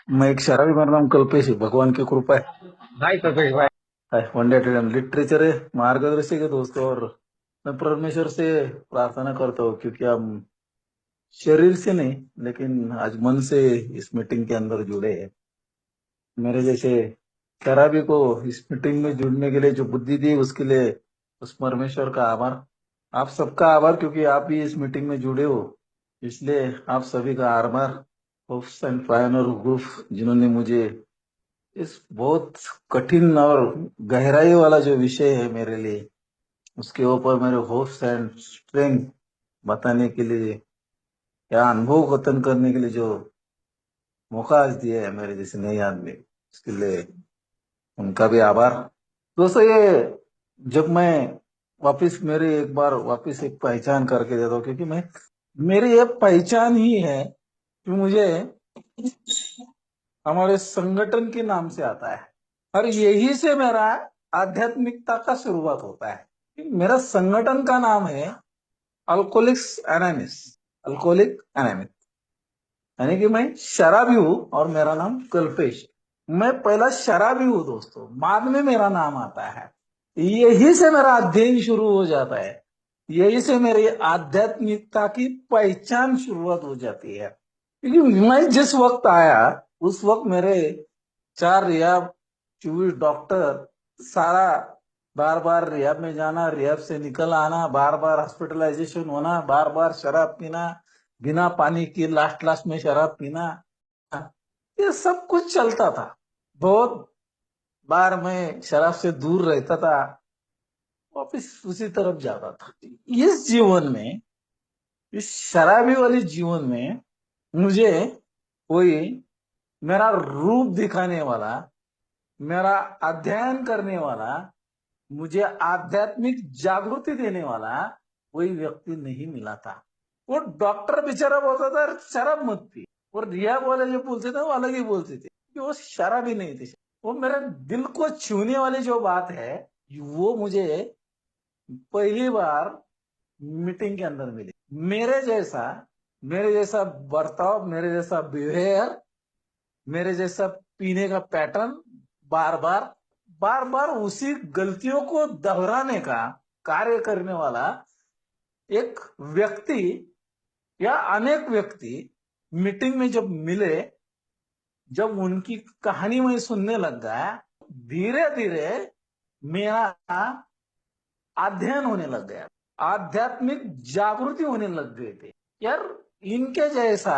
मैं एक शराबी, मेरा नाम कल्पेश है, भगवान की कृपा है। भाई कल्पेश भाई। वन डे लिटरेचर है, मार्गदर्शक है दोस्तों। और मैं परमेश्वर से प्रार्थना करता हूँ, क्योंकि हम शरीर से नहीं लेकिन आज मन से इस मीटिंग के अंदर जुड़े हैं। मेरे जैसे शराबी को इस मीटिंग में जुड़ने के लिए जो बुद्धि दी, उसके लिए उस परमेश्वर का आभार। आप सबका आभार, क्योंकि आप भी इस मीटिंग में जुड़े हो, इसलिए आप सभी का आभार। होप्स एंड पायनर ग्रुप, जिन्होंने मुझे इस बहुत कठिन और गहराई वाला जो विषय है मेरे लिए, उसके ऊपर मेरे होप्स एंड स्ट्रेंथ बताने के लिए या अनुभव कथन करने के लिए जो मौका आज दिया है मेरे जैसे नए आदमी, उसके लिए उनका भी आभार। दोस्तों, ये जब मैं वापिस मेरे एक बार वापिस एक पहचान करके देता हूँ, क्योंकि मैं मेरी ये पहचान ही है कि मुझे हमारे संगठन के नाम से आता है, और यही से मेरा आध्यात्मिकता का शुरुआत होता है। मेरा संगठन का नाम है अल्कोहलिक्स एनोनिमस। अल्कोहलिक एनोनिमस यानी कि मैं शराबी हूं, और मेरा नाम कल्पेश। मैं पहला शराबी हूं दोस्तों, बाद में मेरा नाम आता है। यही से मेरा अध्ययन शुरू हो जाता है, यही से मेरी आध्यात्मिकता की पहचान शुरुआत हो जाती है। क्योंकि मैं जिस वक्त आया, उस वक्त मेरे 4 रिहाब, 24 डॉक्टर, सारा बार बार रिहाब में जाना, रिहाब से निकल आना, बार बार हॉस्पिटलाइजेशन होना, बार बार शराब पीना, बिना पानी की लास्ट लास्ट में शराब पीना, ये सब कुछ चलता था। बहुत बार मैं शराब से दूर रहता था, वापिस उसी तरफ जाता था। इस जीवन में, इस शराबी वाले जीवन में, मुझे कोई मेरा रूप दिखाने वाला, मेरा अध्ययन करने वाला, मुझे आध्यात्मिक जागृति देने वाला कोई व्यक्ति नहीं मिला था। वो डॉक्टर बेचारा बोलता था शराब मत पी, और रियाब वाले जो बोलते थे वो अलग ही बोलते थे कि वो शराब ही नहीं थे। वो मेरे दिल को छूने वाली जो बात है, वो मुझे पहली बार मीटिंग के अंदर मिली। मेरे जैसा बर्ताव, मेरे जैसा बिहेवियर, मेरे जैसा पीने का पैटर्न, बार बार बार बार उसी गलतियों को दोहराने का कार्य करने वाला एक व्यक्ति या अनेक व्यक्ति मीटिंग में जब मिले, जब उनकी कहानी मैं सुनने लग गया, धीरे धीरे मेरा अध्ययन होने लग गया, आध्यात्मिक जागृति होने लग गए थे। यार, इनके जैसा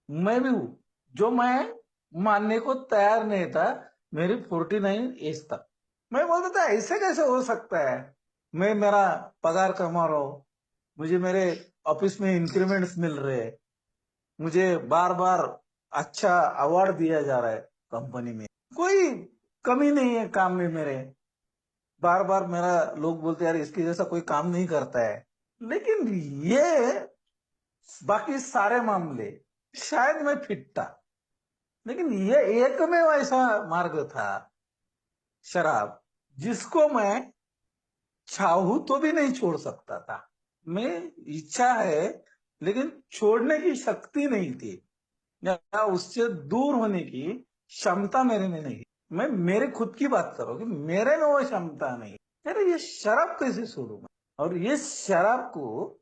मैं भी हूं, जो मैं मानने को तैयार नहीं था। मेरी 49 एज तक मैं बोलता था ऐसे कैसे हो सकता है। मैं मेरा पगार कमा रहा हूं, मुझे मेरे ऑफिस में इंक्रीमेंट्स मिल रहे हैं, मुझे बार बार अच्छा अवार्ड दिया जा रहा है, कंपनी में कोई कमी नहीं है काम में मेरे। बार बार मेरा लोग बोलते हैं यार इसके जैसा कोई काम नहीं करता है। लेकिन ये बाकी सारे मामले शायद मैं फिट था, लेकिन ये एकमेव ऐसा मार्ग था, शराब, जिसको मैं चाहूं तो भी नहीं छोड़ सकता था। मैं इच्छा है, लेकिन छोड़ने की शक्ति नहीं थी, या उससे दूर होने की क्षमता मेरे में नहीं। मैं मेरे खुद की बात कर रहा हूँ कि मेरे में वो क्षमता नहीं। अरे ये शराब कैसे छोड़ू मैं? और ये शराब को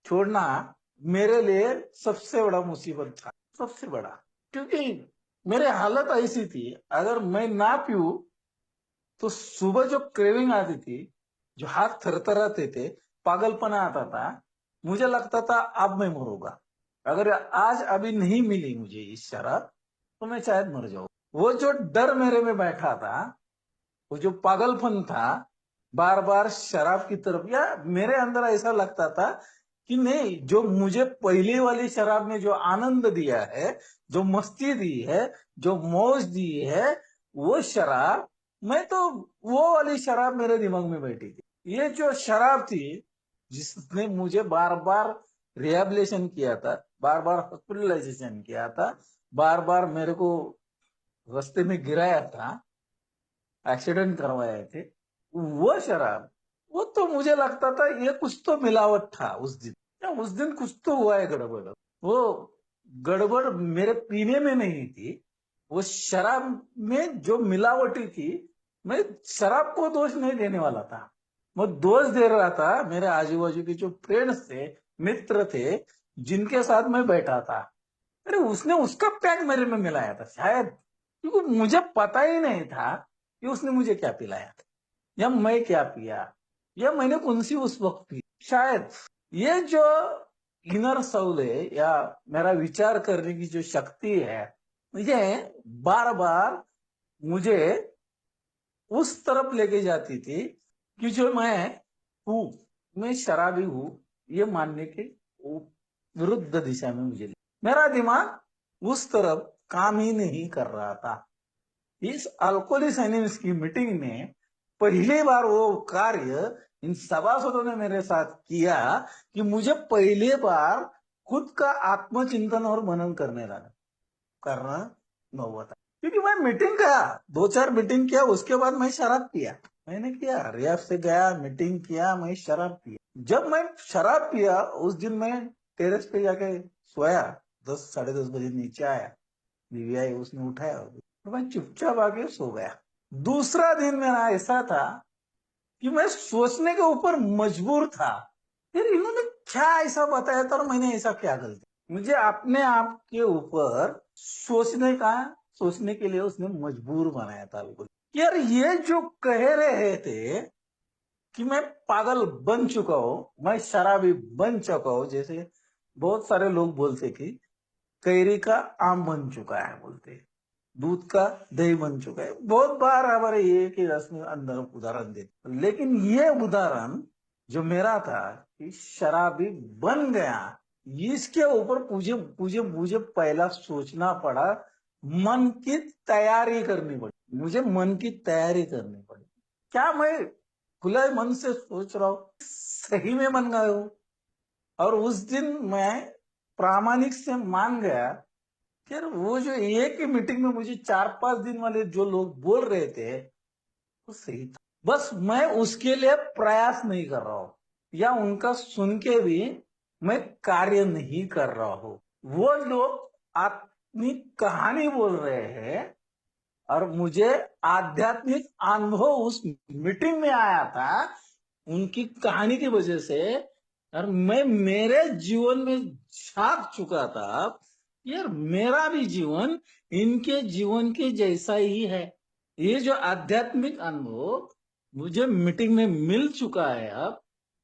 छोड़ना मेरे लिए सबसे बड़ा मुसीबत था, सबसे बड़ा। क्योंकि मेरी हालत ऐसी थी, अगर मैं ना पीऊं तो सुबह जो क्रेविंग आती थी, जो हाथ थरथराते थे, पागलपना आता था, मुझे लगता था अब मैं मरूंगा। अगर आज अभी नहीं मिली मुझे इस शराब, तो मैं शायद मर जाऊं। वो जो डर मेरे में बैठा था, वो जो पागलपन था, बार बार शराब की तरफ, या मेरे अंदर ऐसा लगता था कि नहीं, जो मुझे पहली वाली शराब ने जो आनंद दिया है, जो मस्ती दी है, जो मौज दी है, वो शराब, मैं तो वो वाली शराब मेरे दिमाग में बैठी थी। ये जो शराब थी, जिसने मुझे बार बार रिहेबिलिटेशन किया था, बार बार हॉस्पिटलाइजेशन किया था, बार बार मेरे को रास्ते में गिराया था, एक्सीडेंट करवाए थे, वो शराब, वो तो मुझे लगता था ये कुछ तो मिलावट था उस दिन, या उस दिन कुछ तो हुआ है गड़बड़। वो गड़बड़ मेरे पीने में नहीं थी, वो शराब में जो मिलावटी थी। मैं शराब को दोष नहीं देने वाला था, मैं दोष दे रहा था मेरे आजू बाजू के जो फ्रेंड्स थे, मित्र थे, जिनके साथ मैं बैठा था। अरे उसने उसका पैक मेरे में मिलाया था शायद, क्योंकि मुझे पता ही नहीं था कि उसने मुझे क्या पिलाया था या मैं क्या पिया या मैंने कौन सी उस वक्त पी। शायद ये जो इनर सोल है या मेरा विचार करने की जो शक्ति है, ये बार बार मुझे उस तरफ लेके जाती थी कि जो मैं हूं, मैं शराबी हूं, ये मानने के विरुद्ध दिशा में मुझे मेरा दिमाग उस तरफ काम ही नहीं कर रहा था। इस अल्कोहलिक्स एनोनिमस की मीटिंग में पहली बार वो कार्य इन सभासदों ने मेरे साथ किया कि मुझे पहली बार खुद का आत्मचिंतन और मनन करना न हुआ था। क्योंकि मैं मीटिंग गया, 2-4 मीटिंग किया, उसके बाद मैं शराब पिया। मैंने किया, रियाफ से गया, मीटिंग किया, मैं शराब पिया। जब मैं शराब पिया उस दिन मैं टेरेस पे जाके सोया, 10-10:30 बजे नीचे आया, बीवी आई, उसने उठाया तो मैं चुपचाप आके सो गया। दूसरा दिन मेरा ऐसा था कि मैं सोचने के ऊपर मजबूर था, फिर इन्होंने क्या ऐसा बताया था और मैंने ऐसा क्या गलती। मुझे अपने आप के ऊपर सोचने के लिए उसने मजबूर बनाया था। बिल्कुल यार, ये जो कह रहे थे कि मैं पागल बन चुका हूं, मैं शराबी बन चुका हूं, जैसे बहुत सारे लोग बोलते कि कैरी का आम बन चुका है, बोलते दूध का दही बन चुका है। बहुत बार हमारे एक ही रस में अंदर उदाहरण देते, लेकिन ये उदाहरण जो मेरा था कि शराबी बन गया, इसके ऊपर मुझे पहला सोचना पड़ा, मन की तैयारी करनी पड़ी, मुझे मन की तैयारी करनी पड़ी। क्या मैं खुले मन से सोच रहा हूँ, सही में बन गए हो? और उस दिन मैं प्रामाणिक से मान गया यार, वो जो एक ही मीटिंग में मुझे 4-5 दिन वाले जो लोग बोल रहे थे वो सही था। बस मैं उसके लिए प्रयास नहीं कर रहा हूं या उनका सुन के भी मैं कार्य नहीं कर रहा हूं। वो लोग अपनी कहानी बोल रहे हैं और मुझे आध्यात्मिक अनुभव उस मीटिंग में आया था उनकी कहानी की वजह से। और मैं मेरे जीवन में झांक चुका था यार, मेरा भी जीवन इनके जीवन के जैसा ही है। ये जो आध्यात्मिक अनुभव मुझे मीटिंग में मिल चुका है अब,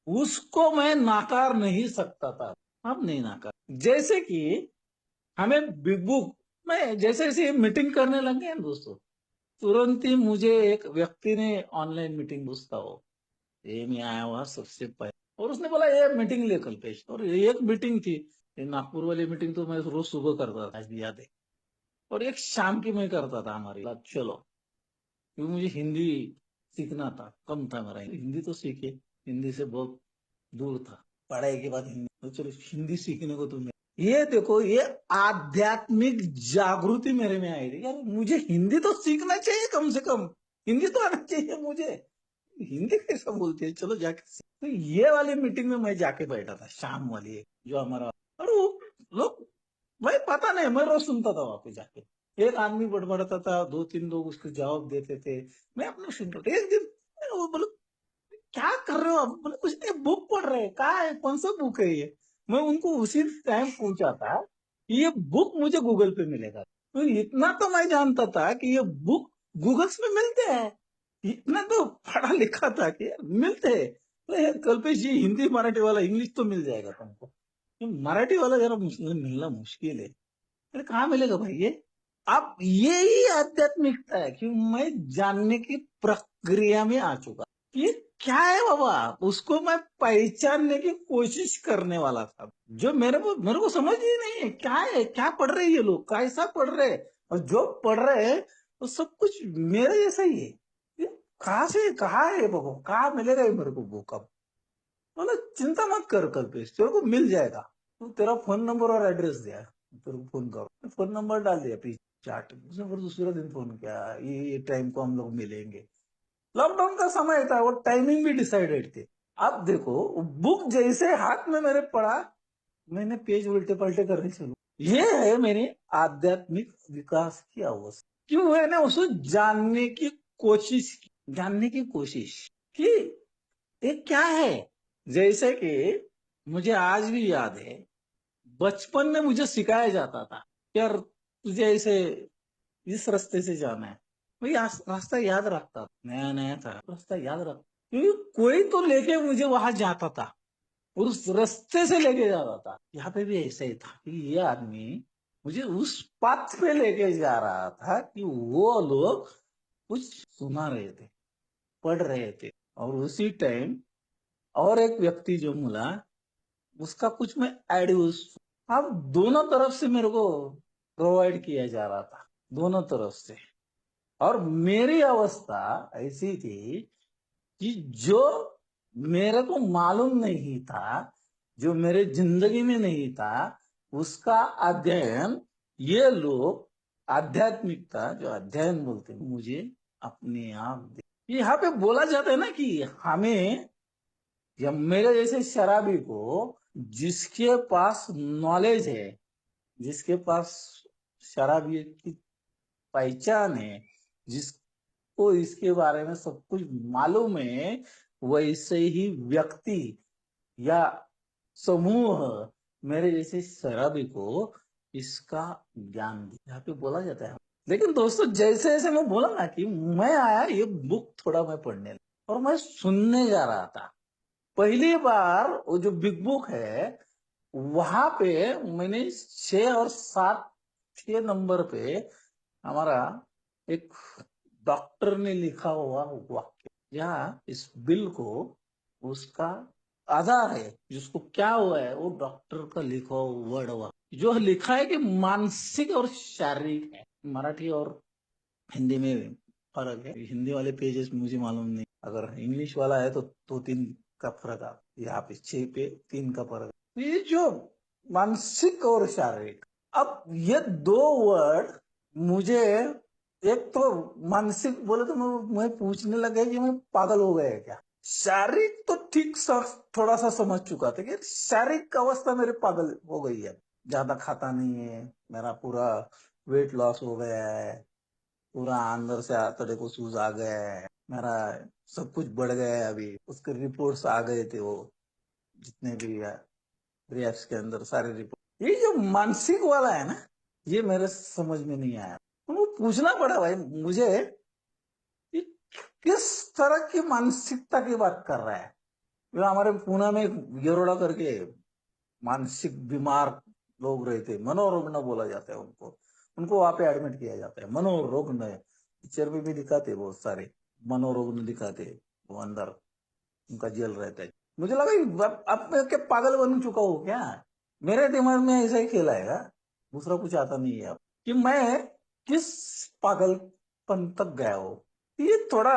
उसको मैं नाकार नहीं सकता था। अब नहीं नाकार। जैसे कि हमें बिग बुक में जैसे जैसे मीटिंग करने लगे हैं दोस्तों, तुरंत ही मुझे एक व्यक्ति ने ऑनलाइन मीटिंग पूछता हो, ये मैं आया हुआ सबसे पहले, और उसने बोला ये मीटिंग ले कल्पेश। और एक मीटिंग थी, ये नागपुर वाली मीटिंग तो मैं रोज सुबह करता था, आज भी याद है। और एक शाम की मैं करता था हमारी बात। चलो, क्योंकि मुझे हिंदी सीखना था, कम था मेरा हिंदी, तो सीखे, हिंदी से बहुत दूर था पढ़ाई के बाद हिंदी, तो चलो हिंदी सीखने को तुम्हें। ये देखो, ये आध्यात्मिक जागृति मेरे में आई थी यार, मुझे हिंदी तो सीखना चाहिए, कम से कम हिंदी तो आना चाहिए मुझे। हिंदी कैसा बोलते हैं, चलो जाके तो ये वाली मीटिंग में मैं जाके बैठा था, शाम वाली जो हमारा। और वो लोग, भाई पता नहीं, मैं रोज सुनता था वहां पे जाके, एक आदमी बड़बड़ाता था, 2-3 लोग उसके जवाब देते थे, मैं अपना सुनता था। एक दिन वो बोले क्या कर रहे हो आप? बोले कुछ नहीं, बुक पढ़ रहे हैं। कहा है, कौन सा बुक है ये? मैं उनको उसी टाइम पूछा था कि ये बुक मुझे गूगल पे मिलेगा। तो इतना तो मैं जानता था कि ये बुक गूगल्स में मिलते हैं, इतना तो पढ़ा लिखा था कि यार मिलते हैं। तो यार कल्पेश जी, हिंदी मराठी वाला, इंग्लिश तो मिल जाएगा तुमको, ये मराठी वाला जरा मिलना मुश्किल है। अरे कहाँ मिलेगा भाई ये? अब ये ही आध्यात्मिकता है कि मैं जानने की प्रक्रिया में आ चुका, ये क्या है बाबा, उसको मैं पहचानने की कोशिश करने वाला था। जो मेरे को समझ ही नहीं है क्या है, क्या पढ़ रहे हैं ये लोग, कैसा पढ़ रहे हैं, और जो पढ़ रहे हैं वो सब कुछ मेरे जैसा ही है। ये कहाँ से कहाँ है बाबा, कहाँ मिलेगा ये मेरे को बुक? अब बोला चिंता मत कर कल्पेश, तेरे को मिल जाएगा, तू तेरा फोन नंबर और एड्रेस दिया, तेरे को फोन करो। फोन नंबर डाल दिया पीछे चार्ट, उसने फिर दूसरे दिन फोन किया, ये टाइम को हम लोग मिलेंगे। लॉकडाउन का समय था, वो टाइमिंग भी डिसाइडेड थे। अब देखो, बुक जैसे हाथ में मेरे पड़ा, मैंने पेज उल्टे पलटे करने शुरू, ये है मेरी आध्यात्मिक विकास की अवस्था। क्यों मैंने उसको जानने की कोशिश की, जानने की कोशिश कि ये क्या है। जैसे कि मुझे आज भी याद है, बचपन में मुझे सिखाया जाता था कि यार तुझे ऐसे इस रास्ते से जाना है। भाई रास्ता याद रखता था, नया नया था, रास्ता याद रखता, क्योंकि कोई तो लेके मुझे वहां जाता था और उस रास्ते से लेके जाता था। यहाँ पे भी ऐसा ही था कि ये आदमी मुझे उस पाथ पे लेके जा रहा था कि वो लोग कुछ सुना रहे थे, पढ़ रहे थे, और उसी टाइम और एक व्यक्ति जो मिला, उसका कुछ मैं एड्यूस, अब दोनों तरफ से मेरे को प्रोवाइड किया जा रहा था, दोनों तरफ से। और मेरी अवस्था ऐसी थी कि जो मेरे को मालूम नहीं था, जो मेरे जिंदगी में नहीं था, उसका अध्ययन ये लोग, आध्यात्मिकता जो अध्ययन बोलते हैं, मुझे अपने आप यहाँ पे बोला जाता है ना कि हमें या मेरे जैसे शराबी को, जिसके पास नॉलेज है, जिसके पास शराबी की पहचान है, जिसको इसके बारे में सब कुछ मालूम है, वैसे ही व्यक्ति या समूह मेरे जैसे शराबी को इसका ज्ञान दिया, यहाँ पे बोला जाता है। लेकिन दोस्तों, जैसे जैसे मैं बोला ना कि मैं आया ये बुक थोड़ा मैं पढ़ने लगा और मैं सुनने जा रहा था। पहली बार वो जो बिग बुक है, वहां पे मैंने 6 और 7, 6 नंबर पे हमारा एक डॉक्टर ने लिखा हुआ वाक्य, यहाँ इस बिल को उसका आधार है, जिसको क्या हुआ है वो डॉक्टर का लिखा हुआ वर्ड हुआ, जो लिखा है कि मानसिक और शारीरिक है। मराठी और हिंदी में फर्क है, हिंदी वाले पेजेस मुझे मालूम नहीं, अगर इंग्लिश वाला है तो 2-3 का फर्क आ, यहाँ पे 6 पे 3 का फर्क। ये जो मानसिक और शारीरिक, अब ये दो वर्ड मुझे, एक तो मानसिक बोले तो मैं पूछने लगा कि मैं पागल हो गया क्या। शारीरिक तो ठीक सा थोड़ा सा समझ चुका था कि शारीरिक अवस्था मेरे पागल हो गई है, ज्यादा खाता नहीं है, मेरा पूरा वेट लॉस हो गया है, पूरा अंदर से आंतड़े को सूज आ गया है, मेरा सब कुछ बढ़ गया है। अभी उसके रिपोर्ट्स आ गए थे, वो जितने भी रिएक्ट्स के अंदर सारे रिपोर्ट। ये जो मानसिक वाला है ना, ये मेरे समझ में नहीं आया। तो पूछना पड़ा भाई मुझे, कि किस तरह की मानसिकता की बात कर रहा है। जो हमारे पुणे में येरोड़ा करके मानसिक बीमार लोग रहते, मनोरुग्ण बोला जाता है उनको, उनको वहां पे एडमिट किया जाता है। मनोरुग्ण पिक्चर में भी दिखाते, बहुत सारे मनोरुग्ण दिखाते, वो अंदर उनका जेल रहता है। मुझे लगा अब मैं क्या पागल बन चुका हूँ क्या। मेरे दिमाग में ऐसा ही खेला है, दूसरा कुछ आता नहीं है अब, कि मैं किस पागलपन तक गया हूँ। ये थोड़ा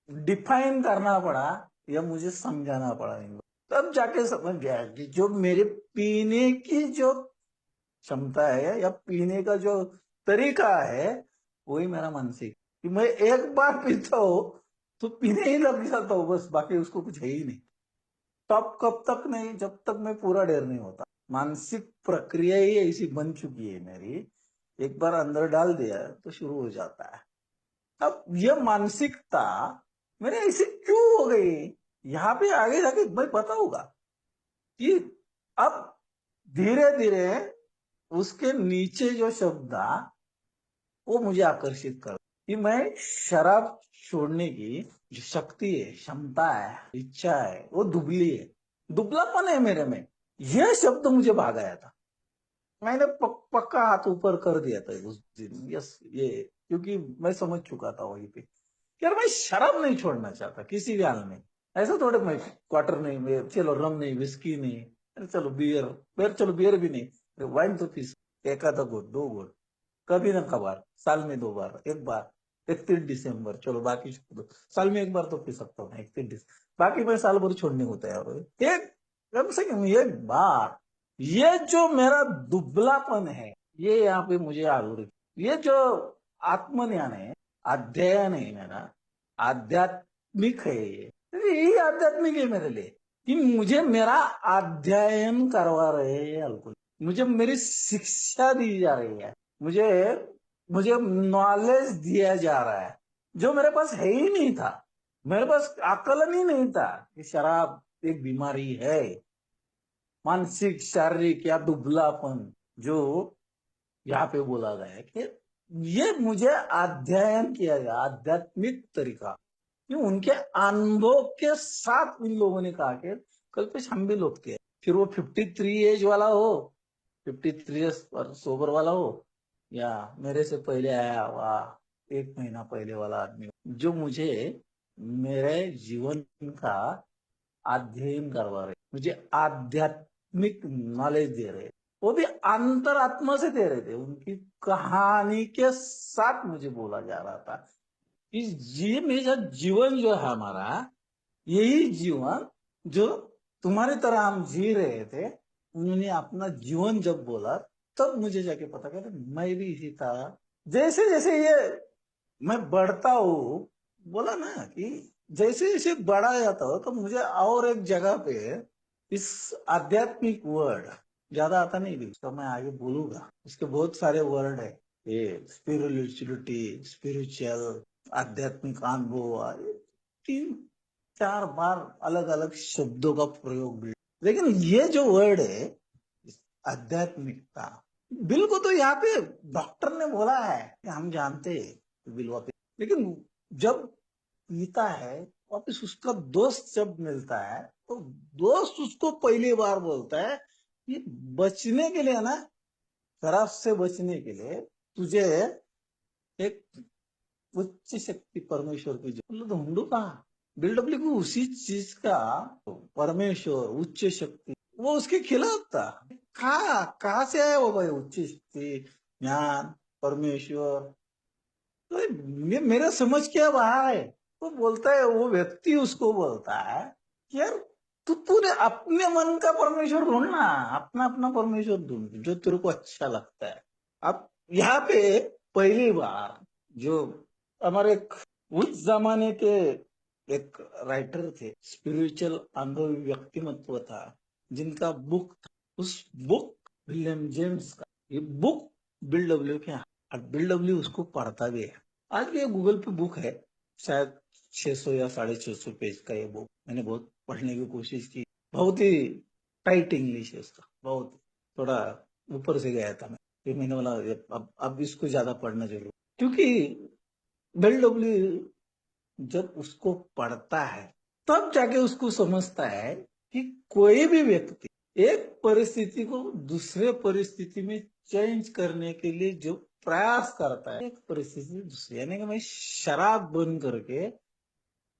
डिफाइन करना पड़ा या मुझे समझाना पड़ा इनको, तब जाके समझ गया कि जो मेरे पीने की जो क्षमता है या पीने का जो तरीका है, वही मेरा मानसिक, कि मैं एक बार पीता हूँ तो पीने ही लग जाता हूँ बस, बाकी उसको कुछ है ही नहीं। तब कब तक नहीं, जब तक मैं पूरा ढेर नहीं होता। मानसिक प्रक्रिया ही ऐसी बन चुकी है मेरी, एक बार अंदर डाल दिया तो शुरू हो जाता है। अब यह मानसिकता मेरे ऐसे क्यों हो गई, यहाँ पे आगे जाके भाई पता होगा कि अब धीरे धीरे उसके नीचे जो शब्द था वो मुझे आकर्षित कर, कि मैं शराब छोड़ने की जो शक्ति है, क्षमता है, इच्छा है, वो दुबली है, दुबलापन है मेरे में। यह शब्द मुझे भाग आया था। मैंने पक्का हाथ ऊपर कर दिया था उस दिन, यस ये, क्योंकि मैं समझ चुका था वहीं पे, यार मैं शराब नहीं छोड़ना चाहता किसी भी हाल में। ऐसा थोड़े मैं क्वार्टर नहीं, चलो रम नहीं, विस्की नहीं, अरे चलो बियर, चलो बियर भी नहीं, वाइन तो पी, एक आधा घोट 2 घोट, कभी ना कभार, साल में 2 बार, एक बार 31 दिसंबर, चलो बाकी छोड़ दो, साल में एक बार तो पी सकता हूँ 31 दिसंबर, बाकी मैं साल भर छोड़ने को तैयार हूँ। एक कम से कम एक बार, ये जो मेरा दुबलापन है, ये यहाँ पे मुझे आरूढ़, ये जो आत्मज्ञान है, अध्ययन है मेरा, आध्यात्मिक है ये, यही आध्यात्मिक है मेरे लिए, कि मुझे मेरा अध्ययन करवा रहे हैं अल्कुल। मुझे मेरी शिक्षा दी जा रही है, मुझे मुझे नॉलेज दिया जा रहा है जो मेरे पास है ही नहीं था। मेरे पास आकलन ही नहीं था कि शराब एक बीमारी है, मानसिक शारीरिक या दुबलापन जो यहाँ पे बोला गया है कि ये मुझे अध्ययन किया गया, आध्यात्मिक तरीका, कि उनके अनुभव के साथ उन लोगों ने कहा कि कल्पेश हम भी लोग थे। फिर वो 53 एज वाला हो, 53 ईयर्स पर सोबर वाला हो, या मेरे से पहले आया हुआ 1 महीना पहले वाला आदमी हो, जो मुझे मेरे जीवन का अध्ययन करवा रहे, मुझे आध्यात्मिक नॉलेज दे रहे, वो भी अंतरात्मा से दे रहे थे। उनकी कहानी के साथ मुझे बोला जा रहा था कि ये मेरा जीवन जो है हमारा, यही जीवन जो तुम्हारी तरह हम जी रहे थे, उन्होंने अपना जीवन जब बोला तब मुझे जाके पता चला मैं भी इसी था। जैसे जैसे ये मैं बढ़ता हूँ, बोला ना कि जैसे जैसे बड़ा जाता हो तो मुझे और एक जगह पे इस आध्यात्मिक वर्ड ज्यादा आता नहीं भी, तो मैं आगे बोलूंगा। इसके बहुत सारे वर्ड है, ये स्पिरिचुअलिटी, स्पिरिचुअल, आध्यात्मिक अनुभव, ये 3-4 बार अलग अलग शब्दों का प्रयोग भी। लेकिन ये जो वर्ड है आध्यात्मिकता, बिल को तो यहाँ पे डॉक्टर ने बोला है कि हम जानते हैं बिल वापिस, लेकिन जब पीता है वापिस उसका दोस्त जब मिलता है तो दोस्त उसको पहली बार बोलता है कि बचने के लिए ना, शराब से बचने के लिए तुझे एक उच्च शक्ति परमेश्वर की जो ढूंढू कहा। बिल्डब्ल्यू को उसी चीज का परमेश्वर उच्च शक्ति वो उसके खिलाफ था। कहा से आया वो भाई उच्च शक्ति, ज्ञान, परमेश्वर? तो मेरा समझ क्या बाहर है। वो बोलता है, वो व्यक्ति उसको बोलता है कि यार तूने अपने मन का परमेश्वर ढूंढना, अपना अपना परमेश्वर ढूंढ जो तेरे को अच्छा लगता है। अब यहाँ पे पहली बार जो हमारे उस जमाने के एक राइटर थे, स्पिरिचुअल अनुभवी व्यक्तिमत्व था, जिनका बुक था, उस बुक विलियम जेम्स का, ये बुक बिल डब्ल्यू के, और बिल डब्ल्यू उसको पढ़ता भी है। आज भी गूगल पे बुक है, शायद 600 या 650 पेज का ये बुक। मैंने बहुत पढ़ने की कोशिश की, बहुत ही टाइट इंग्लिश है उसका, बहुत थोड़ा ऊपर से गया था मैं। फिर मैंने बोला अब इसको ज्यादा पढ़ना जरूर, क्योंकि बिल डब्ल्यू जब उसको पढ़ता है तब जाके उसको समझता है कि कोई भी व्यक्ति एक परिस्थिति को दूसरे परिस्थिति में चेंज करने के लिए जो प्रयास करता है, एक परिस्थिति से दूसरी, यानी कि मैं शराब बंद करके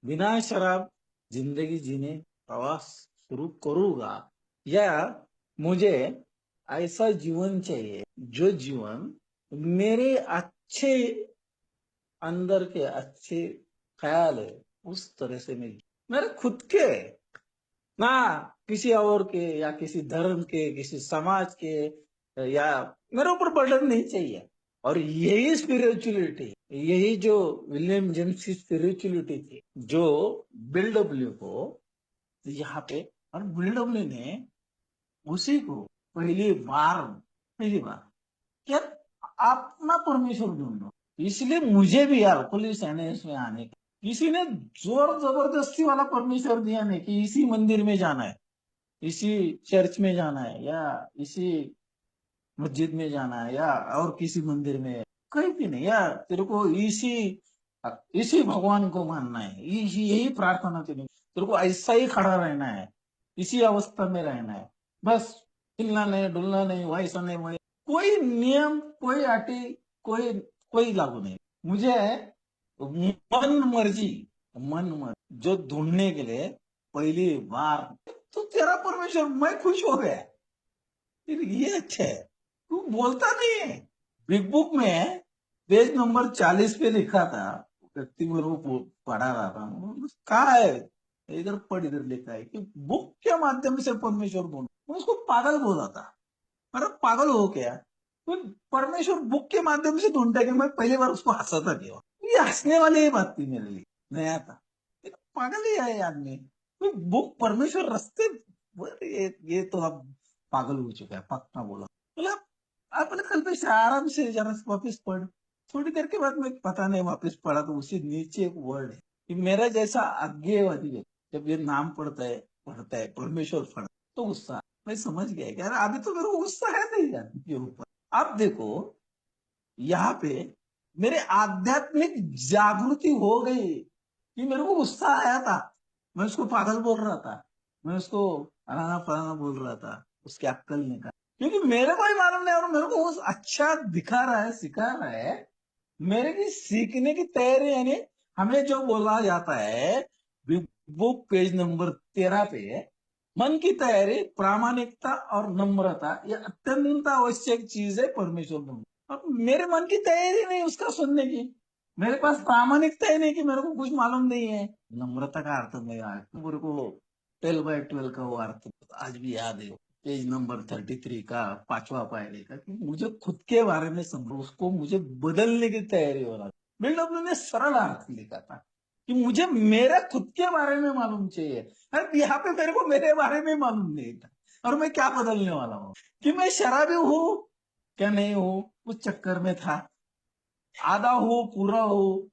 बिना शराब जिंदगी जीने प्रवास शुरू करूंगा, या मुझे ऐसा जीवन चाहिए जो जीवन मेरे अच्छे अंदर के अच्छे ख्याल है उस तरह से मैं मेरे खुद के, ना किसी और के या किसी धर्म के, किसी समाज के, या मेरे ऊपर बर्डन नहीं चाहिए। और यही स्पिरिचुअलिटी, यही जो विलियम जेम्स की स्पिरिचुअलिटी थी, जो बिल डब्ल्यू को यहाँ पे, और बिल डब्ल्यू ने उसी को पहली बार क्या अपना परमेश्वर ढूंढो। इसलिए मुझे भी यार पुलिस एनएस में आने का किसी ने जोर जबरदस्ती वाला परमेश्वर दिया नहीं कि इसी मंदिर में जाना है, इसी चर्च में जाना है, या इसी मस्जिद में जाना है, या और किसी मंदिर में, कहीं भी नहीं यार, तेरे को इसी इसी भगवान को मानना है, यही प्रार्थना तेरे को ऐसा ही खड़ा रहना है, इसी अवस्था में रहना है, बस हिलना नहीं डुलना नहीं, वैसा नहीं वही, कोई नियम, कोई आटी, कोई कोई लागू नहीं। मुझे मन मर्जी जो ढूंढने के लिए पहली बार, तो तेरा परमेश्वर, मैं खुश हो गया। फिर ये अच्छा है, तू बोलता नहीं है। बिग बुक में पेज नंबर 40 पे लिखा था, व्यक्ति मेरे को पढ़ा रहा था, कहा है इधर पढ़, इधर लिखा है कि बुक के माध्यम से परमेश्वर बोल, मैं उसको पागल बोला था। अरे पागल हो क्या, तो परमेश्वर बुक के माध्यम से ढूंढता है कि मैं पहली बार उसको हंसा था क्या, ये हंसने वाली ही बात थी मेरे लिए, नया था। ये तो पागल ही है आदमी, तो बुक परमेश्वर रस्ते, ये तो अब पागल हो चुका है, पक्का बोला। बोला आप बोले कल पे आराम से जरा वापिस पढ़। थोड़ी देर के बाद मैं पता नहीं वापस पढ़ा तो उसी नीचे एक वर्ड है कि मेरा जैसा आज्ञेयवादी व्यक्ति जब ये नाम पढ़ता है परमेश्वर पढ़ तो गुस्सा। मैं समझ गया कि यार अभी तो मेरे को गुस्सा है नहीं यार के ऊपर। अब देखो यहाँ पे मेरे आध्यात्मिक जागृति हो गई कि मेरे को गुस्सा आया था, मैं उसको पागल बोल रहा था, मैं उसको अनाना फलाना बोल रहा था, उसकी अक्कल नहीं का, क्योंकि मेरे को ही मालूम नहीं और मेरे को वो अच्छा दिखा रहा है, सिखा रहा है। मेरे की सीखने की तैयारी यानी हमें जो बोला जाता है बुक पेज नंबर 13 पे, मन की तैयारी, प्रामाणिकता और नम्रता ये अत्यंत आवश्यक चीज है परमेश्वर में। अब मेरे मन की तैयारी नहीं उसका सुनने की, मेरे पास प्रामाणिकता ही नहीं कि मेरे को कुछ मालूम नहीं है। नम्रता का अर्थ मेरे को 12/12 का वो अर्थ आज भी याद है, पेज नंबर 33 का 5वां पायरे का, कि मुझे खुद के बारे में समझो, उसको मुझे बदलने की तैयारी हो रहा था। बिल्डअप ने सरल अर्थ लिखा था कि मुझे मेरे खुद के बारे में मालूम चाहिए। अरे यहाँ पे मेरे को मेरे बारे में मालूम नहीं था और मैं क्या बदलने वाला हूँ, कि मैं शराबी हूँ क्या नहीं हूँ उस चक्कर में था, आधा हूँ पूरा हूँ,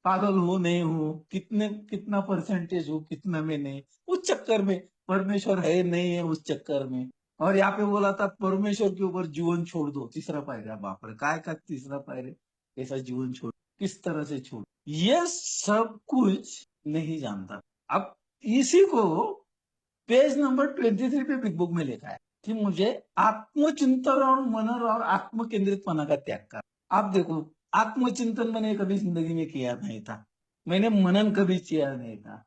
पागल हूँ नहीं हूँ, कितना परसेंटेज हूँ कितना में नहीं, उस चक्कर में, परमेश्वर है नहीं है उस चक्कर में। और यहाँ पे बोला था परमेश्वर के ऊपर जीवन छोड़ दो, तीसरा पायरा, बाप रे काय का तीसरा पायरे, ऐसा जीवन छोड़ किस तरह से छोड़, ये सब कुछ नहीं जानता। अब इसी को पेज नंबर 23 पे बिग बुक में लिखा है कि मुझे आत्मचिंतन और मनन और आत्म केंद्रितपना का त्याग कर। आप देखो आत्मचिंतन मैंने कभी जिंदगी में किया नहीं था, मैंने मनन कभी किया नहीं था,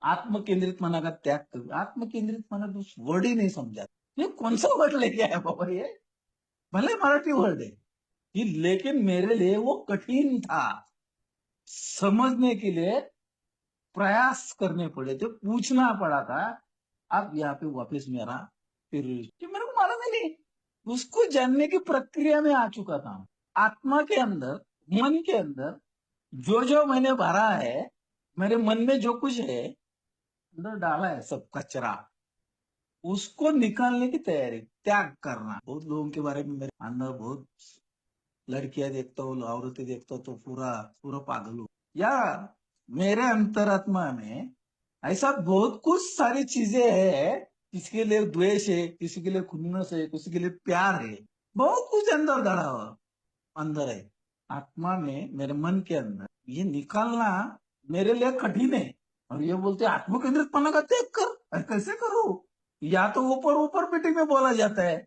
आत्म केंद्रितपना का त्याग कर, आत्म केंद्रितपना तो वर्ड ही नहीं समझा। ये कौन सा वर्ड लेके आया बाबा ये, भले मराठी वर्ड है ये, लेकिन मेरे लिए वो कठिन था, समझने के लिए प्रयास करने पड़े थे, पूछना पड़ा था। अब यहाँ पे वापस मेरा फिर कि मेरे को मालूम ही नहीं, उसको जानने की प्रक्रिया में आ चुका था। आत्मा के अंदर, मन के अंदर जो जो मैंने भरा है, मेरे मन में जो कुछ है अंदर डाला है सब कचरा, उसको निकालने की तैयारी, त्याग करना। बहुत लोगों के बारे में मेरे अंदर बहुत लड़कियां देखता हूँ, औरतें देखता हूँ तो पूरा पूरा पागल हूँ। या मेरे अंतरात्मा में ऐसा बहुत कुछ सारी चीजें है, किसी के लिए द्वेष है, किसी के लिए खुन्नस है, किसी के लिए प्यार है, बहुत कुछ अंदर गड़ा हुआ अंदर है आत्मा में, मेरे मन के अंदर। ये निकालना मेरे लिए कठिन है। और ये बोलते आत्म केंद्रितपना का त्याग कर, अरे कैसे करूं, या तो ऊपर ऊपर मीटिंग में बोला जाता है,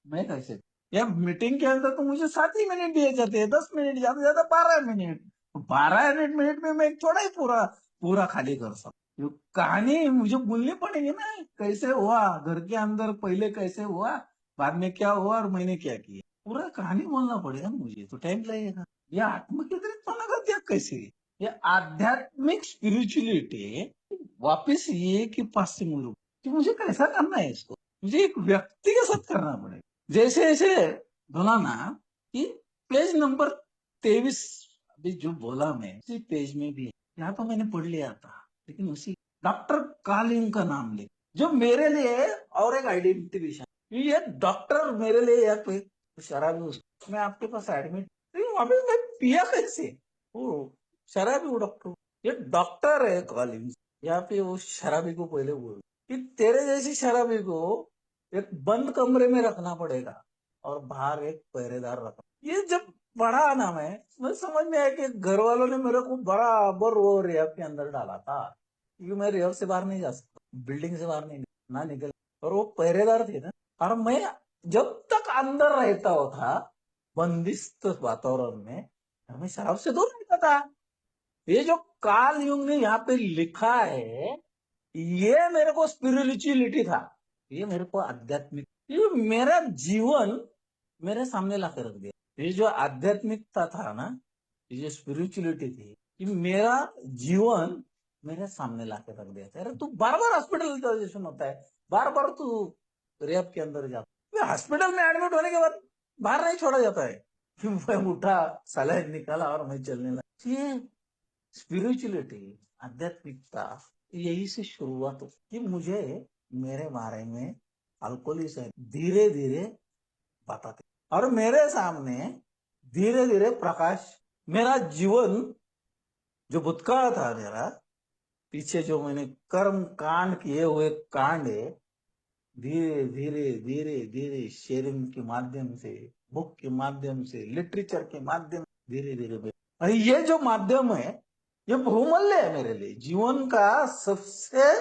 मैं कैसे, या मीटिंग के अंदर तो मुझे 7 ही मिनट दिए जाते हैं, 10 मिनट, ज्यादा से ज्यादा 12 मिनट, 12 मिनट में मैं थोड़ा ही पूरा पूरा खाली कर सकता। कहानी मुझे बोलनी पड़ेगी ना, कैसे हुआ घर के अंदर, पहले कैसे हुआ, बाद में क्या हुआ और मैंने क्या किया, पूरा कहानी बोलना पड़ेगा मुझे, तो टाइम लगेगा। यह आत्मकेंद्रितपना का त्याग कैसे, ये आध्यात्मिक स्पिरिचुअलिटी वापिस ये के पास से मुझे कि मुझे कैसा करना है इसको, मुझे एक व्यक्ति के साथ करना पड़ेगा। जैसे ऐसे बोला ना कि पेज नंबर 23, अभी जो बोला मैं उसी पेज में भी है, यहाँ तो मैंने पढ़ लिया था, लेकिन उसी डॉक्टर कालिंग का नाम ले, जो मेरे लिए और एक आइडेंटिफिकेशन, ये डॉक्टर मेरे लिए या कोई शराबी, मैं आपके पास एडमिट, अभी मैं पिया कैसे, वो शराबी वो डॉक्टर, ये डॉक्टर है कॉलिंग, यहाँ पे वो शराबी को पहले बोल कि तेरे जैसी शराबी को एक बंद कमरे में रखना पड़ेगा और बाहर एक पहरेदार रखना। ये जब पढ़ा ना मैं समझ में आया कि घर वालों ने मेरे को बराबर वो रेप के अंदर डाला था, क्योंकि मैं रेप से बाहर नहीं जा सकता, बिल्डिंग से बाहर नहीं ना निकल, और वो पहरेदार थे ना, और मैं जब तक अंदर रहता हो था बंदिस्त वातावरण में, मैं शराब से दूर रहता था। ये जो कार्ल युंग ने यहाँ पे लिखा है, ये मेरे को स्पिरिचुअलिटी था, ये मेरे को आध्यात्मिक, ये मेरा जीवन मेरे सामने ला कर रख दिया। ये जो आध्यात्मिकता था ना, ये जो स्पिरिचुअलिटी थी, ये मेरा जीवन मेरे सामने ला के रख दिया था। अरे तू बार बार हॉस्पिटलाइजेशन होता है, बार बार तू रेप के अंदर जाता, हॉस्पिटल में एडमिट होने के बाद बाहर नहीं छोड़ा जाता है कि मैं उठा, सलाह निकाला और मैं चलने लगा। ये स्पिरिचुअलिटी, आध्यात्मिकता, यही से शुरुआत हो कि मुझे मेरे बारे में अल्कोहलिक है, धीरे धीरे बताते और मेरे सामने धीरे धीरे प्रकाश, मेरा जीवन जो भूतकाळ था, मेरा पीछे जो मैंने कर्म कांड किए हुए कांड है, धीरे धीरे धीरे धीरे शेयरिंग के माध्यम से, बुक के माध्यम से, लिटरेचर के माध्यम से धीरे धीरे, और ये जो माध्यम है ये बहुमूल्य है मेरे लिए, जीवन का सबसे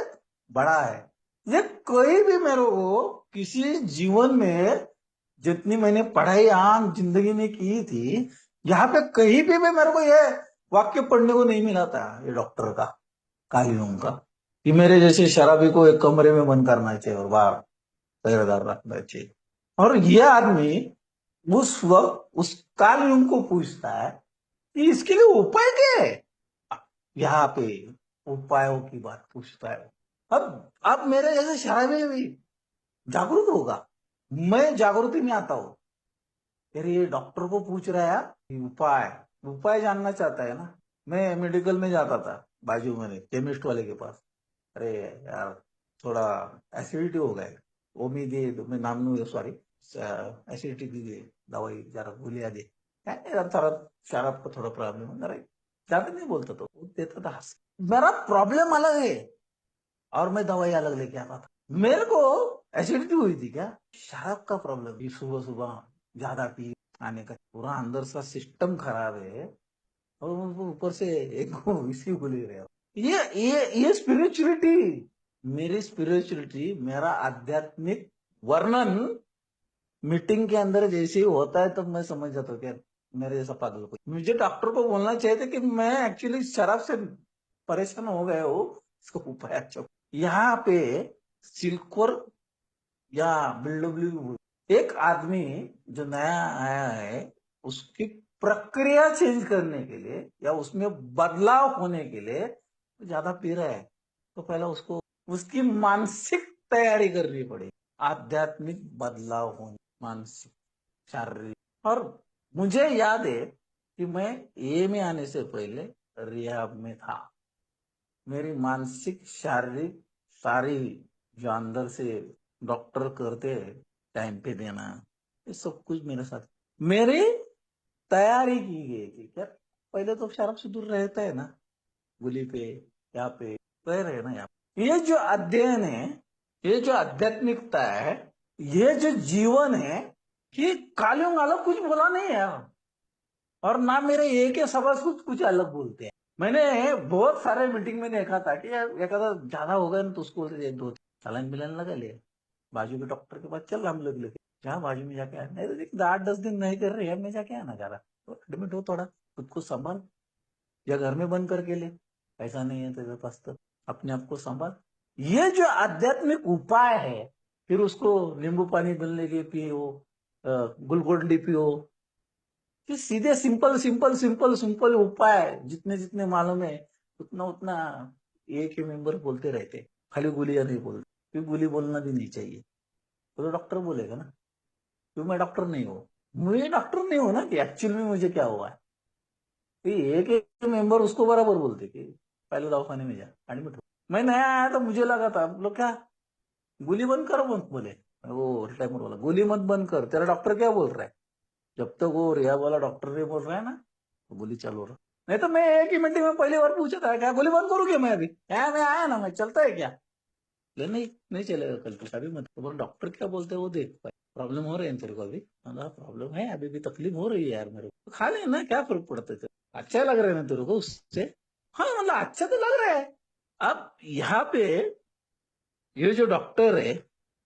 बड़ा है। ये कोई भी मेरे को किसी जीवन में जितनी मैंने पढ़ाई आम जिंदगी में की थी, यहाँ पे कहीं भी मेरे को ये वाक्य पढ़ने को नहीं मिला था, ये डॉक्टर का, कालियों का, कि मेरे जैसे शराबी को एक कमरे में बंद करना चाहिए और बाहर पहरेदार रखना चाहिए। और ये आदमी उस वक्त उस कालियों को पूछता है कि इसके लिए उपाय क्या है, यहाँ पे उपायों की बात पूछता है। अब मेरे जैसे शराबी भी जागरूक होगा, मैं जागृति में आता हूँ, फिर ये डॉक्टर को पूछ रहा है कि उपाय जानना चाहता है ना। मैं मेडिकल में जाता था, बाजू में केमिस्ट वाले के पास, अरे यार थोड़ा एसिडिटी हो गया, वो मी दे, मैं नाम नहीं, सॉरी, एसिडिटी की दे दवाई, जरा गोलियां दे, थोड़ा शराब का थोड़ा प्रॉब्लम है, अरे ज्यादा नहीं बोलता तो वो देता था, मेरा प्रॉब्लम अलग है और मैं दवाई अलग लेके आता था। मेरे को एसिडिटी हुई थी क्या, शराब का प्रॉब्लम, सुबह सुबह ज्यादा पी आने का, पूरा अंदर सा सिस्टम खराब है और ऊपर से एक इसकी गोली रहे हो। ये स्पिरिचुअलिटी, मेरी स्पिरिचुअलिटी, मेरा आध्यात्मिक वर्णन मीटिंग के अंदर जैसे ही होता है तब मैं समझ जाता हूँ कि मेरे जैसा पागल कोई। मुझे डॉक्टर को बोलना चाहिए था कि मैं एक्चुअली शराब से परेशान हो गया हूँ, इसको उपाय अच्छा। यहाँ पे सिल्कोर या बिल्डब्ल्यू, एक आदमी जो नया आया है उसकी प्रक्रिया चेंज करने के लिए या उसमें बदलाव होने के लिए ज्यादा पी रहा है, तो पहले उसको उसकी मानसिक तैयारी करनी पड़ेगी, आध्यात्मिक बदलाव होने, मानसिक, शारीरिक। और मुझे याद है कि मैं ए में आने से पहले रिहाब में था, मेरी मानसिक शारीरिक सारी जो अंदर से डॉक्टर करते टाइम पे देना, ये सब कुछ मेरे साथ, मेरी तैयारी की गई थी क्या। पहले तो शराब से दूर रहता है ना, गुली पे, यहाँ पे रह रहे ना, यहाँ ये जो अध्ययन है, ये जो आध्यात्मिकता है, ये जो जीवन है, कि कालियों अलग कुछ बोला नहीं है और ना मेरे एक के सभासद कुछ अलग बोलते हैं। मैंने बहुत सारे मीटिंग में देखा था कि यार एक ज्यादा हो गया ना तो उसको बोलते दो सलाइन मिलान लगा ले, बाजू के डॉक्टर के पास चल, हम लोग लेके जहाँ बाजू में जाके आया, नहीं तो देख 8-10 दिन नहीं कर रहे मैं जाके आना जा रहा, तो एडमिट हो, थोड़ा खुद को संभाल, या घर में बंद करके ले, पैसा नहीं है तेरे पास तो अपने आप को संभाल। ये जो आध्यात्मिक उपाय है, फिर उसको नींबू पानी बनने के पियो, गुलगोंडी पियो, कि सीधे सिंपल सिंपल सिंपल सिंपल उपाय जितने जितने मालूम है उतना उतना एक ही मेंबर बोलते रहते, खाली गोलियां नहीं बोलते, क्यों गोली बोलना भी नहीं चाहिए, तो डॉक्टर बोलेगा ना, क्यों मैं डॉक्टर नहीं हूँ, मुझे डॉक्टर नहीं हो ना कि एक्चुअल में मुझे क्या हुआ है, तो एक एक मेंबर उसको बराबर बोलते कि पहले दवाखाने में जा, एडमिट हो। मैं नया आया तो मुझे लगा था लोग क्या गोली बंद करो, मत बोले, वो टाइमर बोला गोली मत बंद कर, तेरा डॉक्टर क्या बोल रहा है, जब तक वो रिया वाला डॉक्टर नहीं बोल रहा है ना तो गोली चालू हो रहा, नहीं तो मैं एक ही मीटिंग में पहली बार पूछा था क्या गोली बंद करूँ क्या, मैं अभी क्या मैं आया ना, मैं चलता है क्या, नहीं नहीं चलेगा कल तो अभी मत, तो डॉक्टर क्या बोलते हैं वो देख पाए, प्रॉब्लम हो रही है तेरे को अभी, प्रॉब्लम है अभी भी, तकलीफ हो रही है यार मेरे को, खा लेना क्या फर्क पड़ता है, अच्छा लग रहा है ना तेरे को उससे, हाँ मतलब अच्छा तो लग रहा है। अब यहाँ पे ये जो डॉक्टर है,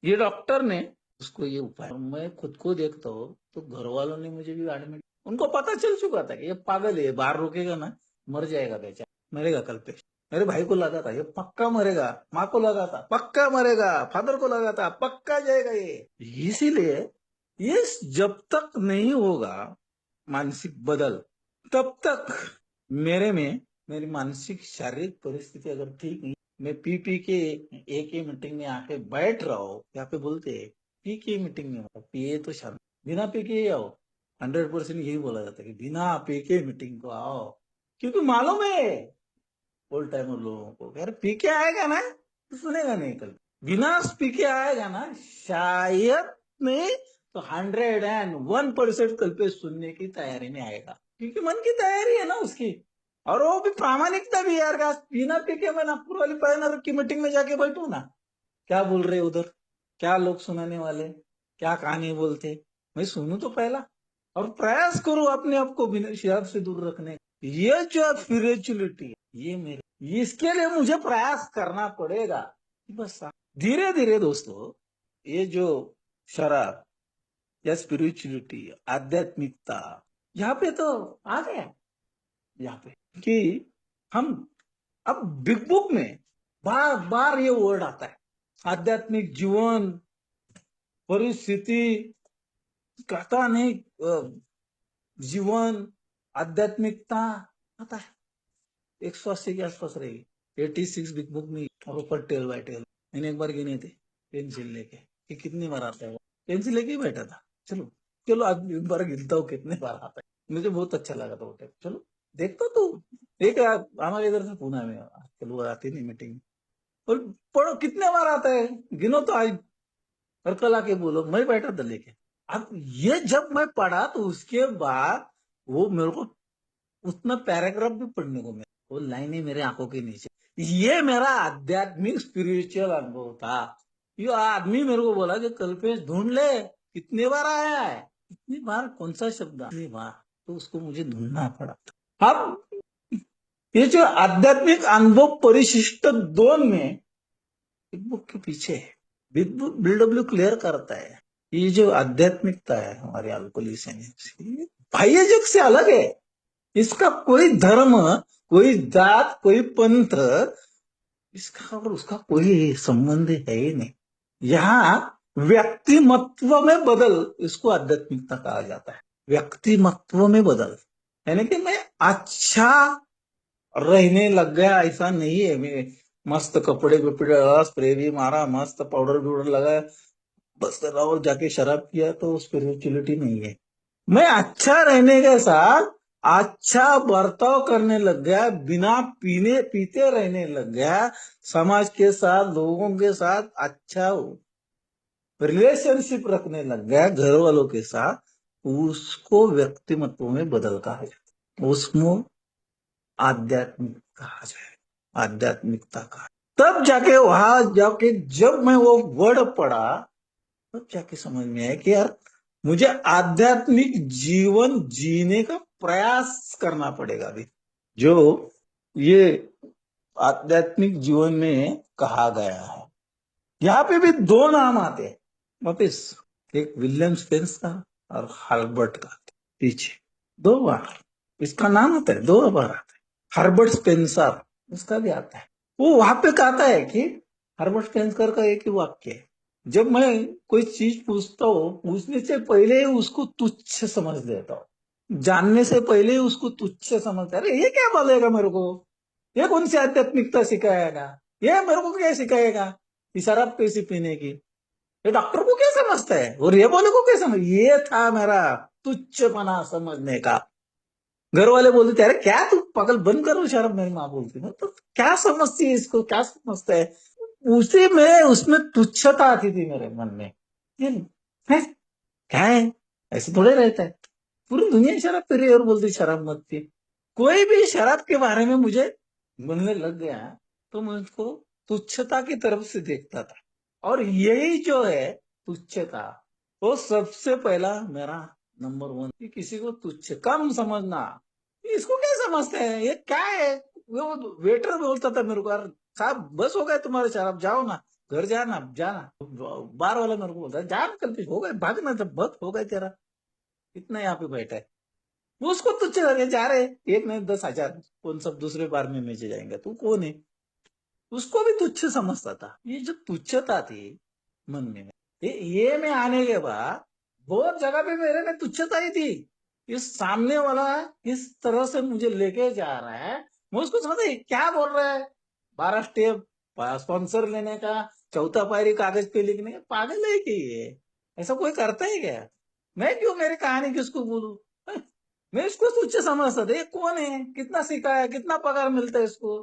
ये डॉक्टर ने उसको ये उपाय, मैं खुद को देखता हूँ तो घर वालों ने मुझे भी एडमिट, उनको पता चल चुका था कि ये पागल है, बाहर रुकेगा ना मर जाएगा बेचारा, मरेगा कल पे, मेरे भाई को लगा था ये पक्का मरेगा, माँ को लगा था पक्का मरेगा, फादर को लगा था पक्का जाएगा ये, इसीलिए ये जब तक नहीं होगा मानसिक बदल, तब तक मेरे में, मेरी मानसिक शारीरिक परिस्थिति अगर ठीक नहीं, मैं पी के एक ही मीटिंग में आके बैठ रहा हूँ, यहाँ पे बोलते हैं पी के मीटिंग में पिए तो शांत, बिना पी के आओ, 100% यही बोला जाता है कि बिना पी के मीटिंग को आओ, क्योंकि मालूम है ओल्ड टाइमर लोगों को यार पी के आएगा ना तो सुनेगा नहीं कल, बिना पी के आएगा ना, शायद में तो 101% कल पे सुनने की तैयारी में आएगा, क्योंकि मन की तैयारी है ना उसकी। और वो भी प्रामाणिकता भी यार का, बिना पी के मैं नागपुर वाली पैनर की मीटिंग में जाके बैठू ना, क्या बोल रहे उधर, क्या लोग सुनाने वाले, क्या कहानी बोलते, मैं सुनू तो पहला, और प्रयास करूं अपने आप को बिना शराब से दूर रखने। ये जो स्पिरिचुअलिटी ये मेरे, इसके लिए मुझे प्रयास करना पड़ेगा। बस धीरे धीरे दोस्तों, ये जो शराब या स्पिरिचुअलिटी, आध्यात्मिकता, यहाँ पे तो आ गया, यहाँ पे कि हम अब बिग बुक में बार बार ये वर्ड आता है, आध्यात्मिक जीवन, परिस्थिति, कहता नहीं जीवन, आध्यात्मिकता आता है, 180 के आसपास रहेगी, 86 बिग बुक में, और ऊपर टेल बाय टेल। मैंने एक बार गिने थे पेंसिल लेके कि कितनी बार आता है वो, पेंसिल लेके ही बैठा था, चलो चलो आज एक बार गिनता हूँ कितने बार आता है, मुझे बहुत अच्छा लगा था वो टेप, चलो देखता तू। एक हमारे इधर से पुणे में आजकल वो आती नहीं मीटिंग, और पढ़ो कितने बार आता है, गिनो तो आज, और कल आके बोलो, मैं बैठा था लेके। अब ये जब मैं पढ़ा तो उसके बाद वो मेरे को उतना पैराग्राफ भी पढ़ने को मिला, वो लाइनें मेरे आंखों के नीचे, ये मेरा आध्यात्मिक स्पिरिचुअल अनुभव था। ये आदमी मेरे को बोला कि कल्पेश ढूंढ ले, कितने बार आया है, कितनी बार, कौन सा शब्द, कितनी बार, तो उसको मुझे ढूंढना पड़ा। अब ये जो आध्यात्मिक अनुभव परिशिष्ट 2 में बिग बुक के पीछे है, बिग बुक BW क्लियर करता है, ये जो आध्यात्मिकता है हमारे अल्कोहलिज्म से बाह्य जग से अलग है, इसका कोई धर्म, कोई जात, कोई पंथ, इसका और उसका कोई संबंध है ही नहीं। यहाँ व्यक्तिमत्व में बदल, इसको आध्यात्मिकता कहा जाता है, व्यक्तिमत्व में बदल, यानी कि मैं अच्छा रहने लग गया ऐसा नहीं है, मैं मस्त कपड़े वपड़े लगा, स्प्रे भी मारा, मस्त पाउडर व्यूडर लगाया, बस और जाके शराब किया, तो स्पिरिचुअलिटी नहीं है। मैं अच्छा रहने के साथ अच्छा बर्ताव करने लग गया, बिना पीने पीते रहने लग गया, समाज के साथ, लोगों के साथ अच्छा रिलेशनशिप रखने लग गया, घर वालों के साथ, उसको व्यक्तिमत्व में बदलता है, उसमें आध्यात्मिक कहा जाए, आध्यात्मिकता का। तब जाके वहां जाके जब मैं वो वर्ड पढ़ा, तब जाके समझ में आया कि यार मुझे आध्यात्मिक जीवन जीने का प्रयास करना पड़ेगा अभी, जो ये आध्यात्मिक जीवन में कहा गया है। यहाँ पे भी 2 नाम आते हैं वापिस, एक विलियम स्पेंस का और हर्बर्ट का, पीछे 2 बार इसका नाम आता है, 2 बार आता है, हर्बर्ट स्पेंसर इसका भी आता है। वो वहां पे कहता है कि हर्बर्ट स्पेंसर का एक ही वाक्य है, जब मैं कोई चीज पूछता हूँ, पूछने से पहले ही उसको तुच्छ समझ लेता हूँ, जानने से पहले ही उसको तुच्छ समझता है, अरे ये क्या बोलेगा मेरे को, ये कौन सी आध्यात्मिकता सिखाएगा, ये मेरे को क्या सिखाएगा, कि शराब कैसे पीने की, ये डॉक्टर को क्या समझता है, और ये बोले को क्या समझ, ये था मेरा तुच्छपना समझने का। घर वाले बोलते थे अरे क्या तू पागल, बंद करो शराब, मेरी माँ बोलती ना, तो क्या समझती है इसको, क्या समझता है, उसी में उसमें तुच्छता आती थी मेरे मन में, ये है क्या है, ऐसे थोड़े रहता है, पूरी दुनिया शराब पी रही है और बोलती शराब मत पी। कोई भी शराब के बारे में मुझे बोलने लग गया तो मैं उसको तुच्छता की तरफ से देखता था, और यही जो है तुच्छता, वो सबसे पहला मेरा नंबर 1, कि किसी को तुच्छ कम समझना, इसको क्या समझते हैं, ये क्या है। वो वेटर बोलता था मेरे को, यार साहब बस हो गए तुम्हारे शराब, जाओ ना, घर जाना जाना, बार वाला मेरे को बोलता है जा कल हो गए, भागना, जब बहुत हो गए तेरा, इतना यहाँ पे बैठा है, वो उसको तुच्छ करके जा रहे, एक नहीं 10,000, कौन सब दूसरे बार में बेचे जाएंगे, तू कौन है, उसको भी तुच्छ समझता था। ये जो तुच्छता थी मन में, ये में आने के बाद बहुत जगह पे मेरे में तुच्छता ही थी, इस सामने वाला इस तरह से मुझे लेके जा रहा है, मैं उसको समझता क्या बोल रहा है, 12 स्टेप स्पॉन्सर लेने का, चौथा पायरी कागज पे लिखने का, पागल है कि ये, ऐसा कोई करता है क्या, मैं क्यों मेरी कहानी किसको बोलूं, मैं इसको तुच्छ समझता था, ये कौन है, कितना सीखा है, कितना पगार मिलता है इसको,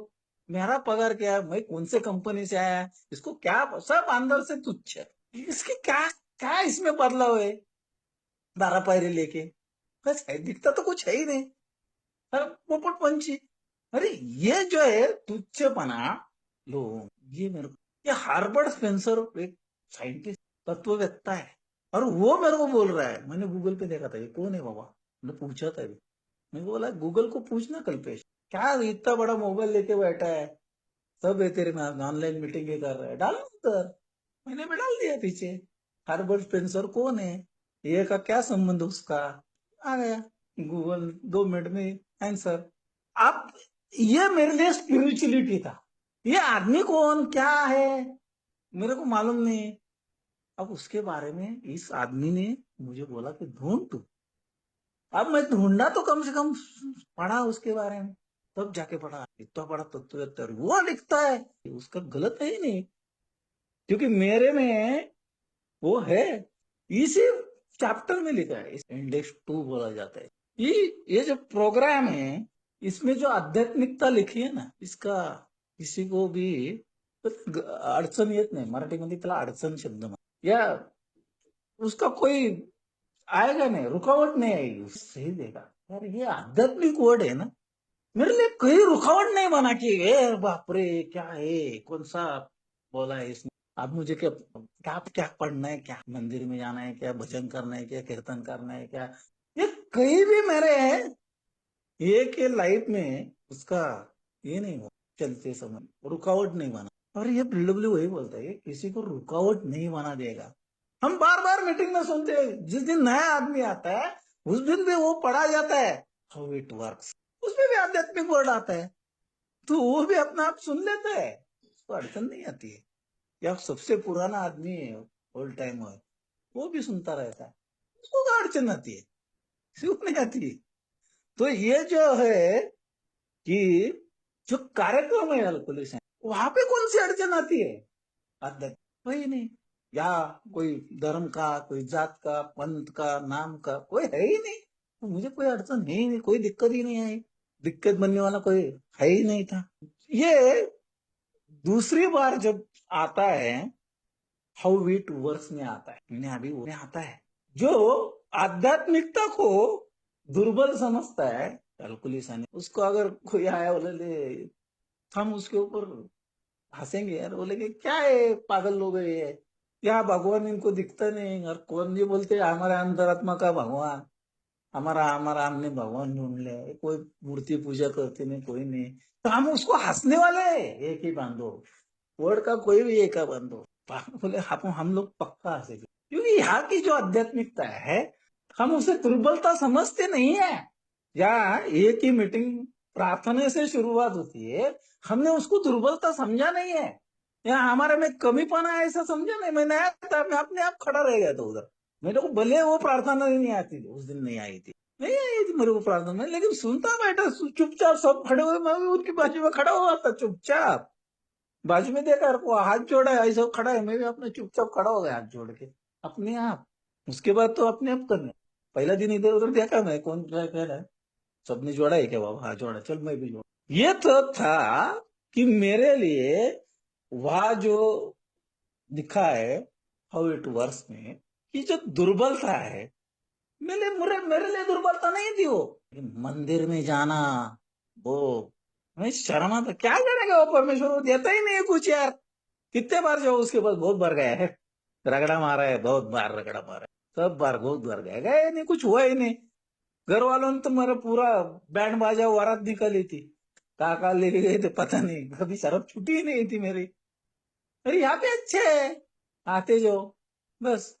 मेरा पगार क्या है, मैं कौन से कंपनी से आया, इसको क्या, सब अंदर से तुच्छ है। इसकी क्या क्या इसमें बदलाव है, दारा पायरे लेके, बस है, दिखता तो कुछ है ही नहीं, पर पोपट पंछी। अरे ये जो है तुच्छपना, लो, ये मेरे को, ये हार्वर्ड स्पेंसर एक साइंटिस्ट, तत्ववेत्ता है, और वो मेरे को बोल रहा है, मैंने गूगल पे देखा था, ये कौन है बाबा, मैंने पूछा था अभी, मैंने बोला गूगल को पूछना कल्पेश, क्या इतना बड़ा मोबाइल लेके बैठा है, सब है तेरे में, ऑनलाइन मीटिंग कर रहा है, डाल उधर। मैंने भी डाल दिया पीछे, हार्वर्ड स्पेंसर कौन है, ये का क्या संबंध उसका, आ गया गूगल, 2 मिनट में आंसर। अब ये मेरे लिए स्पिरिचुअलिटी था, ये आदमी कौन क्या है मेरे को मालूम नहीं। अब उसके बारे में इस आदमी ने मुझे बोला कि ढूंढ तू, अब मैं ढूंढा तो कम से कम, पढ़ा उसके बारे में, तब जाके पढ़ा, इतना बड़ा तत्ववेत्ता वो लिखता है, उसका गलत है ही नहीं, क्योंकि मेरे में वो है, इसी चैप्टर में लिखा है, इस इंडेक्स 2 बोला जाता है। ये जो प्रोग्राम है, इसमें जो आध्यात्मिकता लिखी है ना, इसका किसी को भी अडचण येत नाही, मराठीमध्ये त्याला अडचण शब्द या उसका कोई आएगा नहीं, रुकावट नहीं आएगी, सही देगा यार, ये आध्यात्मिक वर्ड है ना, मेरे लिए कोई रुकावट नहीं बना कि ए बाप रे क्या है, कौन सा बोला है इसने, अब मुझे क्या क्या क्या पढ़ना है, क्या मंदिर में जाना है, क्या भजन करना है, क्या कीर्तन करना है, क्या, ये कहीं भी मेरे ये के लाइफ में उसका ये नहीं हुआ, चलते समय रुकावट नहीं बना। और ये डब्ल्यू वही बोलता है, किसी को रुकावट नहीं बना देगा। हम बार बार मीटिंग में सुनते हैं, जिस दिन नया आदमी आता है उस दिन भी वो पढ़ा जाता है हाउ इट वर्क्स, उसमें भी आध्यात्मिक वर्ड आता है, तो वो भी अपना आप सुन लेता है, उसको अड़चन नहीं आती है। या सबसे पुराना आदमी है, ओल्ड टाइम है, वो भी सुनता रहता है, उसको क्या अड़चन आती है, क्यों नहीं आती है। तो ये जो है कि जो कार्यक्रम है पुलिस है, वहां पे कौन सी अड़चन आती है, अध्यक्ष वही नहीं, या कोई धर्म का, कोई जात का, पंथ का, नाम का कोई है ही नहीं, तो मुझे कोई अड़चन है ही नहीं, कोई दिक्कत ही नहीं आई, दिक्कत बनने वाला कोई है ही नहीं था। ये दूसरी बार जब आता है, हाउ इट वर्क्स में आता है, मैंने अभी वो में आता है, जो आध्यात्मिकता को दुर्बल समझता है, कैलकुलेशन, उसको अगर कोई आया बोले, हम उसके ऊपर हंसेंगे यार, बोलेंगे क्या है पागल लोग है ये, क्या भगवान इनको दिखता नहीं, और कौन ये बोलते हमारे अंतरात्मा का भगवान, हमारा हमारा हमने भगवान ढूंढ लिया, कोई मूर्ति पूजा करते नहीं, कोई नहीं, तो हम उसको हंसने वाले हैं, एक ही बांधो, वर्ड का कोई भी एक बांधो, बोले हम लोग पक्का हंसेंगे, क्योंकि यहाँ की जो आध्यात्मिकता है, हम उसे दुर्बलता समझते नहीं है। यहाँ एक ही मीटिंग प्रार्थना से शुरुआत होती है, हमने उसको दुर्बलता समझा नहीं है, या हमारे में कमीपना है ऐसा समझा नहीं, मैं नया था, मैं अपने आप खड़ा रह गया था उधर, मेरे को भले वो प्रार्थना नहीं आती थी, उस दिन नहीं आई थी, नहीं आई थी मेरे को प्रार्थना में, लेकिन सुनता बैठा चुपचाप, सब खड़े हुए, मैं भी उनकी बाजू में खड़ा हुआ था चुपचाप, बाजू में देखा वो हाथ जोड़ा है ऐसा खड़ा है, मैं भी अपने चुपचाप खड़ा हो गया हाथ जोड़ के अपने आप। उसके बाद तो अपने आप करने, पहला दिन इधर उधर देखा मैं, कौन क्या कह रहा है, सबने जोड़ा है क्या बाबा, हाँ जोड़ा, चल मैं भी जोड़ा, ये तो था कि मेरे लिए वह जो लिखा है हाउ इट वर्क्स में, कि जो दुर्बलता है, मेरे लिए दुर्बलता नहीं थी वो, मंदिर में जाना, वो मैं शर्मा था, क्या करेगा वो परमेश्वर, वो देता ही नहीं है कुछ यार, कितने बार जाओ उसके पास, बहुत बार गया है, रगड़ा मारा है, बहुत बार रगड़ा मारा है, सब बार बहुत बार गया, गए नहीं, कुछ हुआ ही नहीं, घर वालों ने तो मेरा पूरा बैंड बाजा वारात निकाली थी, कहा लेके गए थे पता नहीं, कभी शराब छुट्टी ही नहीं थी मेरी, अरे यहाँ पे अच्छे है, आते जाओ, बस।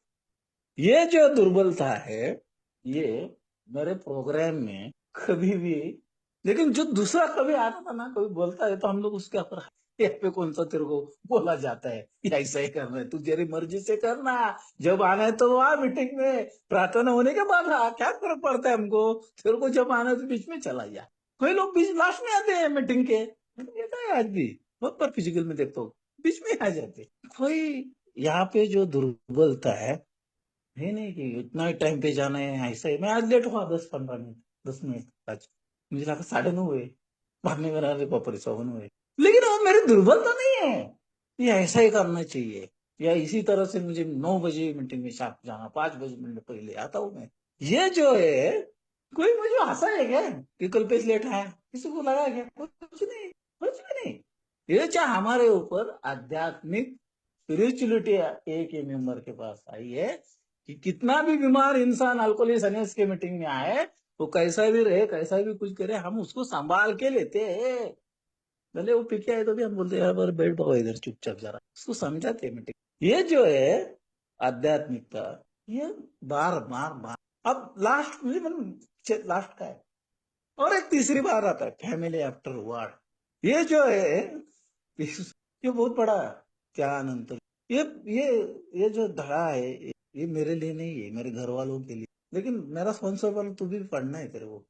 ये जो दुर्बलता है, ये मेरे प्रोग्राम में कभी भी, लेकिन जो दूसरा कभी आता था ना, कोई बोलता है तो हम लोग उसके ऊपर, यहाँ पे कौन सा तेरे को बोला जाता है, ऐसा ही करना है, तू तेरी मर्जी से करना, जब आना है तो आ मीटिंग में, प्रार्थना होने के बाद आ, क्या फर्क पड़ता है हमको, तेरे को जब आना है तो बीच में चला जा, कोई लोग बीच लास्ट में आते हैं मीटिंग के, मैंने देखा है आज भी, बहुत बार फिजिकल में देखता हूँ, बीच में आ जाते, कोई यहाँ पे जो दुर्बलता है नहीं कि इतना ही टाइम पे जाना है, ऐसा ही, मैं आज लेट हुआ 10-15 मिनट, 10 मिनट आज, मुझे लगा 9:30 हुए, बाद में मेरा अरे बाप रे 7 हुए, लेकिन वो मेरी दुर्बलता नहीं है, ये ऐसा ही करना चाहिए, या इसी तरह से मुझे 9 बजे मीटिंग में शार्प जाना, 5 बजे मिनट पहले आता हूं मैं। ये जो है, कोई मुझे हंसा है क्या कि कल्पेश लेट आया, किसी को लगा क्या? कुछ नहीं, कुछ भी नहीं। ये चाहे हमारे ऊपर आध्यात्मिक स्पिरिचुअलिटी एक ही मेंबर के पास आई है कि कितना भी बीमार इंसान अल्कोहलिक सन्यास के मीटिंग में आए, वो कैसा भी रहे, कैसा भी कुछ करे, हम उसको संभाल के लेते हैं। भले वो पी के आए तो भी हम बोलते हैं, यार पर बैठ पाओ इधर चुपचाप, जरा उसको समझाते हैं मीटिंग। ये जो है आध्यात्मिकता, ये बार बार बार। अब लास्ट मुझे लास्ट का है, और एक तीसरी बार आता है फैमिली आफ्टर वार। ये जो है, ये बहुत बड़ा ज्ञान अंतर। ये ये ये जो धड़ा है, ये मेरे लिए नहीं है, मेरे घर वालों के लिए। लेकिन मेरा स्पॉन्सर वाला, तू भी पढ़ना है तेरे को,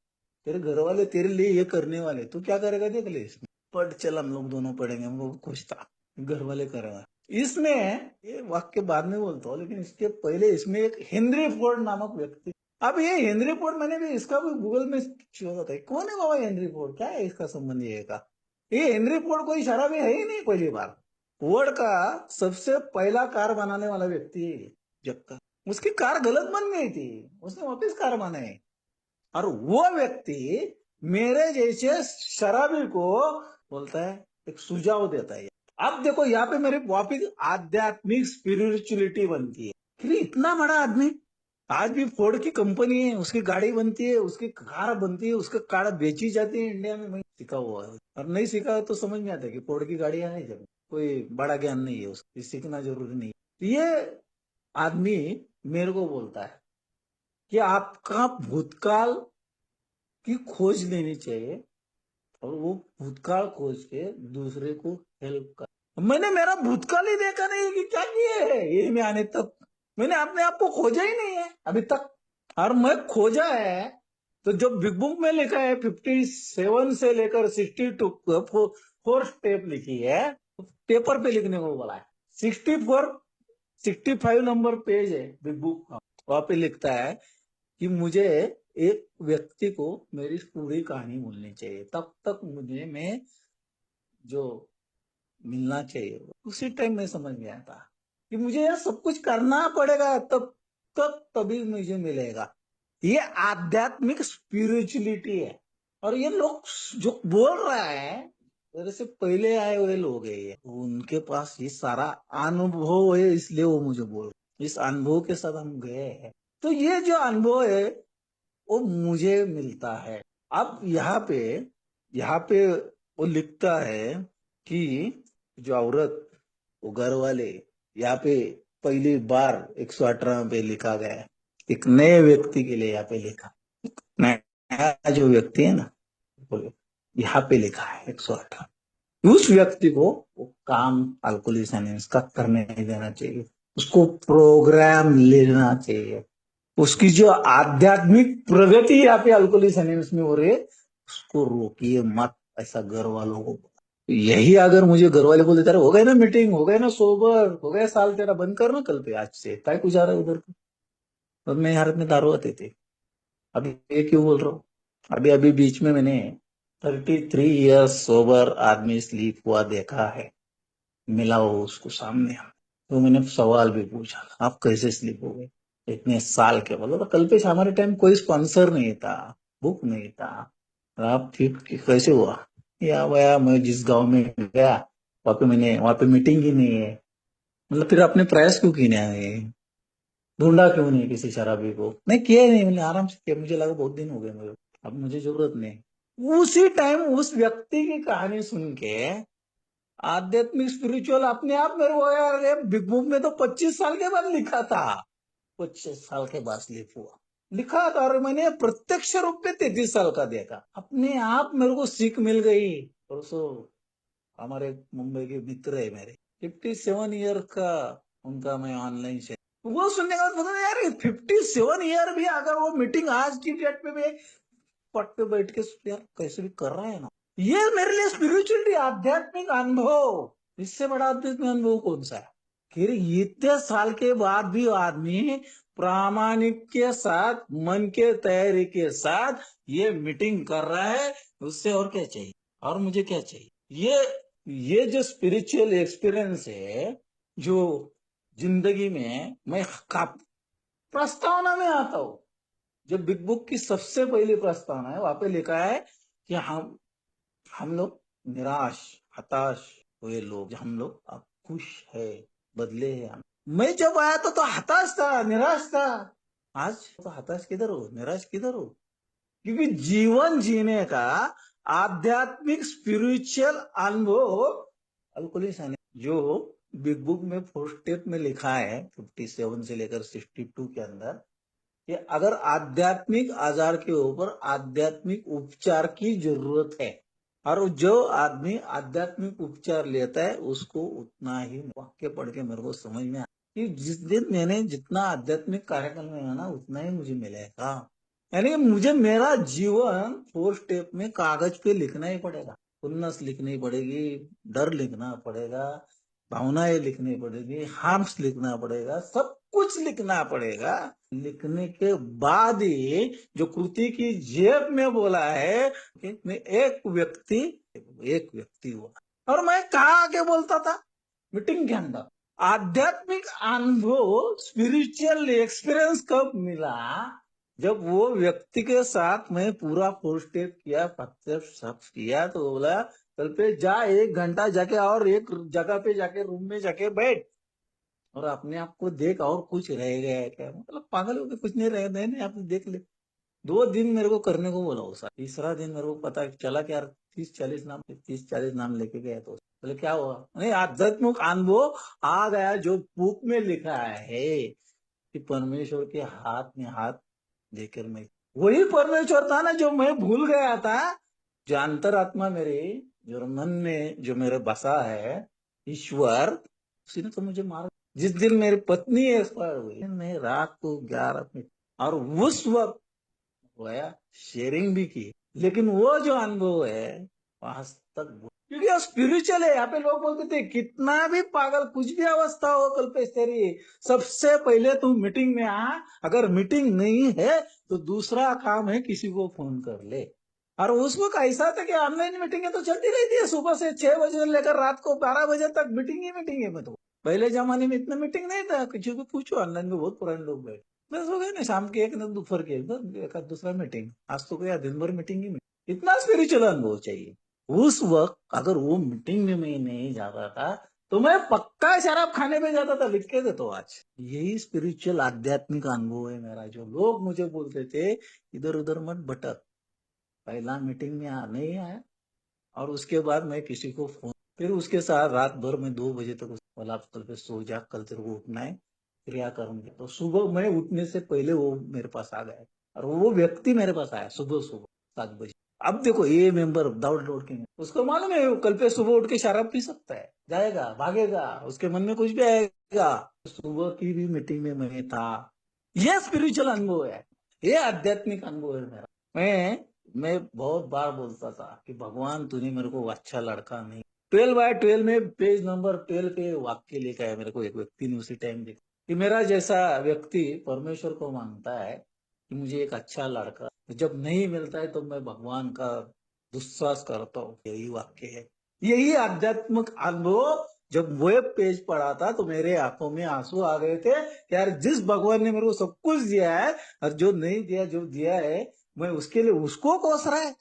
तेरे घर वाले तेरे लिए ये करने वाले, तू क्या करेगा देख ले इसमें। पढ़ चल, हम लोग दोनों पढ़ेंगे, हमको खुश था, घर वाले करेगा इसमें। ये वाक्य बाद में बोलता हूँ, लेकिन इसके पहले इसमें एक हेनरी फोर्ड नामक व्यक्ति। अब ये हेनरी फोर्ड, मैंने भी इसका भी गूगल में शोधा था, कौन है बाबा हेनरी फोर्ड, क्या है इसका संबंध ये का? ये हेनरी फोर्ड कोई शराबी है ही नहीं, पहली बार। फोर्ड का सबसे पहला कार बनाने वाला व्यक्ति है जग का। उसकी कार गलत बन गई थी, उसने वापस कार बनाई, और वो व्यक्ति मेरे जैसे शराबी को बोलता है, एक सुझाव देता है। अब देखो यहाँ पे मेरे वापिस आध्यात्मिक स्पिरिचुअलिटी बनती है। फिर इतना बड़ा आदमी, आज भी फोर्ड की कंपनी है, उसकी गाड़ी बनती है, उसकी कार बनती है, उसका कार बेची जाती है इंडिया में। मैं सीखा हुआ है, और नहीं सीखा तो समझ में आता है कि फोर्ड की गाड़ियां है, जब कोई बड़ा ज्ञान नहीं है उसको, सीखना जरूरी नहीं। ये आदमी मेरे को बोलता है कि आपका भूतकाल की खोज लेनी चाहिए, और वो भूतकाल खोज के दूसरे को हेल्प कर। मैंने मेरा भूतकाल ही देखा नहीं कि क्या किए है ये में आने तक। मैंने अपने आप को खोजा ही नहीं है अभी तक। और मैं खोजा है तो जो बिग बुक में लिखा है 57 से लेकर 62 फोर स्टेप लिखी है, पेपर पे लिखने को बोला है। 65 नंबर पेज है बिग बुक का, वहां पे लिखता है कि मुझे एक व्यक्ति को मेरी पूरी कहानी बोलनी चाहिए, तब तक मुझे मैं जो मिलना चाहिए। उसी टाइम में समझ में आता कि मुझे यह सब कुछ करना पड़ेगा, तब तक तभी मुझे मिलेगा। ये आध्यात्मिक स्पिरिचुअलिटी है। और ये लोग जो बोल रहा है, मेरे से पहले आए हुए लोग है, ये उनके पास ये सारा अनुभव है, इसलिए वो मुझे बोल रहे। इस अनुभव के साथ हम गए हैं, तो ये जो अनुभव है वो मुझे मिलता है। अब यहाँ पे वो लिखता है कि जो औरत, वो घर वाले, यहाँ पे पहली बार 118 पे लिखा गया है, एक नए व्यक्ति के लिए यहाँ पे लिखा। नया जो व्यक्ति है ना, बोलो, यहाँ पे लिखा है 118। उस व्यक्ति को वो काम अल्कोहलिक का करने नहीं देना चाहिए, उसको प्रोग्राम लेना चाहिए। उसकी जो आध्यात्मिक प्रगति यहाँ पे अल्कोहलिक में हो रही है, उसको रोकिए मत, ऐसा घर वालों को। यही अगर मुझे घर वाले बोलते, तेरा हो गए ना मीटिंग, हो गए ना सोबर, हो गए साल तेरा, बंद करना कल पे, आज से काय कुछ आ रहा है उधर को। और मैं हाथ में दारू आते थे। अभी ये क्यों बोल रहा हूँ? अभी अभी बीच में मैंने 33 ईयर्स सोबर आदमी स्लीप हुआ देखा है, मिला हो उसको सामने। तो मैंने सवाल भी पूछा, आप कैसे स्लीप हो गए इतने साल के? बोला तो कल पे हमारे टाइम कोई स्पॉन्सर नहीं था, बुक नहीं था, और आप फिर कैसे हुआ? या भैया मैं जिस गांव में गया, वहां पे मीटिंग ही नहीं है। मतलब फिर आपने प्रयास क्यों किया है? ढूंढा क्यों नहीं किसी शराबी को? नहीं किया नहीं, मैंने आराम से किया, मुझे लगा बहुत दिन हो गए मुझे, अब मुझे जरूरत नहीं। उसी टाइम उस व्यक्ति की कहानी सुन के आध्यात्मिक स्पिरिचुअल अपने आप मेरे को, यार बिग बुक में तो 25 साल के बाद लिखा था, 25 साल के बाद स्लिप हुआ, लिखा था, और मैंने प्रत्यक्ष रूप में 33 साल का देखा। अपने आप मेरे को सीख मिल गई। परसों हमारे मुंबई के मित्र है मेरे, 57 ईयर का उनका, मैं ऑनलाइन से वो सुनने का बाद पता नहीं, यार 57 ईयर भी अगर वो मीटिंग आज की डेट पे भी पट पे बैठ के यार कैसे भी कर रहे हैं ना, ये मेरे लिए स्पिरिचुअलिटी, आध्यात्मिक अनुभव। इससे बड़ा आध्यात्मिक अनुभव कौन सा है? फिर इतने साल के बाद भी आदमी प्रामाणिक के साथ, मन के तैयारी के साथ ये मीटिंग कर रहा है, उससे और क्या चाहिए? और मुझे क्या चाहिए? ये ये जो स्पिरिचुअल एक्सपीरियंस है, जो जिंदगी में मैं प्रस्तावना में आता हूं। जो बिग बुक की सबसे पहली प्रस्तावना है, वहां पे लिखा है कि हम लोग निराश, हताश हुए लोग, हम लोग अब खुश है, बदले हैं हम। मैं जब आया तो हताश था, निराश था। आज तो हताश किधर हो, निराश किधर हो? क्योंकि जीवन जीने का आध्यात्मिक स्पिरिचुअल अनुभव अल्कोहलिक आने जो बिग बुक में 4 स्टेप में लिखा है, 57 से लेकर 62 के अंदर, कि अगर आध्यात्मिक आजार के ऊपर आध्यात्मिक उपचार की जरूरत है, और जो आदमी आध्यात्मिक उपचार लेता है उसको उतना ही, वाक्य पढ़ के मेरे को समझ में आया कि जिस दिन मैंने जितना आध्यात्मिक कार्यक्रम में है ना, उतना ही मुझे मिलेगा। यानी कि मुझे मेरा जीवन 4 स्टेप में कागज पे लिखना ही पड़ेगा। खुन्नस लिखनी पड़ेगी, डर लिखना पड़ेगा, भावनाएं लिखनी पड़ेगी, हार्म्स लिखना पड़ेगा, सब कुछ लिखना पड़ेगा। लिखने के बाद ही जो कृति की जेब में बोला है कि मैं एक व्यक्ति हुआ। और मैं कहा आके बोलता था मीटिंग के अंदर। आध्यात्मिक अनुभव, स्पिरिचुअल एक्सपीरियंस कब मिला? जब वो व्यक्ति के साथ मैं पूरा 4 स्टेप किया, प्रत्यक्ष सब किया, तो बोला कल पे जा 1 घंटा जाके और एक जगह पे जाके रूम में जाके बैठ और अपने आप को देख, और कुछ रह गया है क्या? मतलब पागल हो के कुछ नहीं रह गए, नहीं आप देख ले। 2 दिन मेरे को करने को बोला उसा। तीसरा दिन मेरे को पता चला कि यार 30-40 नाम लेके गए। तो बोले क्या हुआ? नहीं, आध्यात्मिक अनुभव आ गया। जो बुक में लिखा है कि परमेश्वर के हाथ में हाथ देकर मैं, वही परमेश्वर था ना जो मैं भूल गया था। जो अंतरात्मा मेरे, जो मन में जो मेरे बसा है, ईश्वर, उसी ने तो मुझे मारा। जिस दिन मेरी पत्नी एक्सपायर हुई, मैं रात को 11 मिनट, और उस वक्त गया, शेयरिंग भी की, लेकिन वो जो अनुभव है आज तक, क्योंकि वो स्पिरिचुअल है। यहाँ पे लोग बोलते थे कितना भी पागल, कुछ भी अवस्था हो कल्पेश तेरी, सबसे पहले तू मीटिंग में आ। अगर मीटिंग नहीं है तो दूसरा काम है, किसी को फोन कर ले। और उस वक्त ऐसा था कि ऑनलाइन मीटिंग तो चलती रहती है, सुबह से 6 बजे से लेकर रात को 12 बजे तक मीटिंग ही मीटिंग है। मैं तो पहले जमाने में इतना मीटिंग नहीं था, किसी को पूछो, ऑनलाइन में बहुत पुराने लोग बैठे, बस हो गए ना, शाम के एक ना दोपहर के एक दूसरा मीटिंग। आज तो क्या दिन भर मीटिंग ही मीटिंग। इतना स्पिरिचुअल अनुभव चाहिए। उस वक्त अगर वो मीटिंग में मैं नहीं जाता था तो मैं पक्का शराब खाने पे जाता था, लिख के दे तो आज। यही स्पिरिचुअल आध्यात्मिक अनुभव है मेरा। जो लोग मुझे बोलते थे इधर उधर मत भटक, पहला मीटिंग में नहीं आया, और उसके बाद मैं किसी को फोन, फिर उसके साथ रात भर में 2 बजे तक बोला कल पे सो जा, कल तेरे को उठना है, क्रिया करूंगी। तो सुबह मैं उठने से पहले वो मेरे पास आ गया, और वो व्यक्ति मेरे पास आया सुबह सुबह 7 बजे। अब देखो ये मेंबर दौड़ दौड़ के, उसको मालूम है वो कल पे सुबह उठ के शराब पी सकता है, जाएगा, भागेगा, उसके मन में कुछ भी आएगा। सुबह की भी मीटिंग में मैं था। यह स्पिरिचुअल अनुभव है, ये आध्यात्मिक अनुभव है मेरा। मैं बहुत बार बोलता था कि भगवान तूने मेरे को अच्छा लड़का नहीं। 12/12 में पेज नंबर 12 पे वाक्य लिखा है, मेरे को एक व्यक्ति ने उसी टाइम लिखा कि मेरा जैसा व्यक्ति परमेश्वर को मांगता है कि मुझे एक अच्छा लड़का, जब नहीं मिलता है तो मैं भगवान का दुस्वास करता हूँ। यही वाक्य है, यही आध्यात्मिक अनुभव। जब वेब पेज पढ़ा था तो मेरे आंखों में आंसू आ गए थे कि यार जिस भगवान ने मेरे को सब कुछ दिया है, और जो नहीं दिया, जो दिया है मैं उसके लिए उसको कोस रहा है,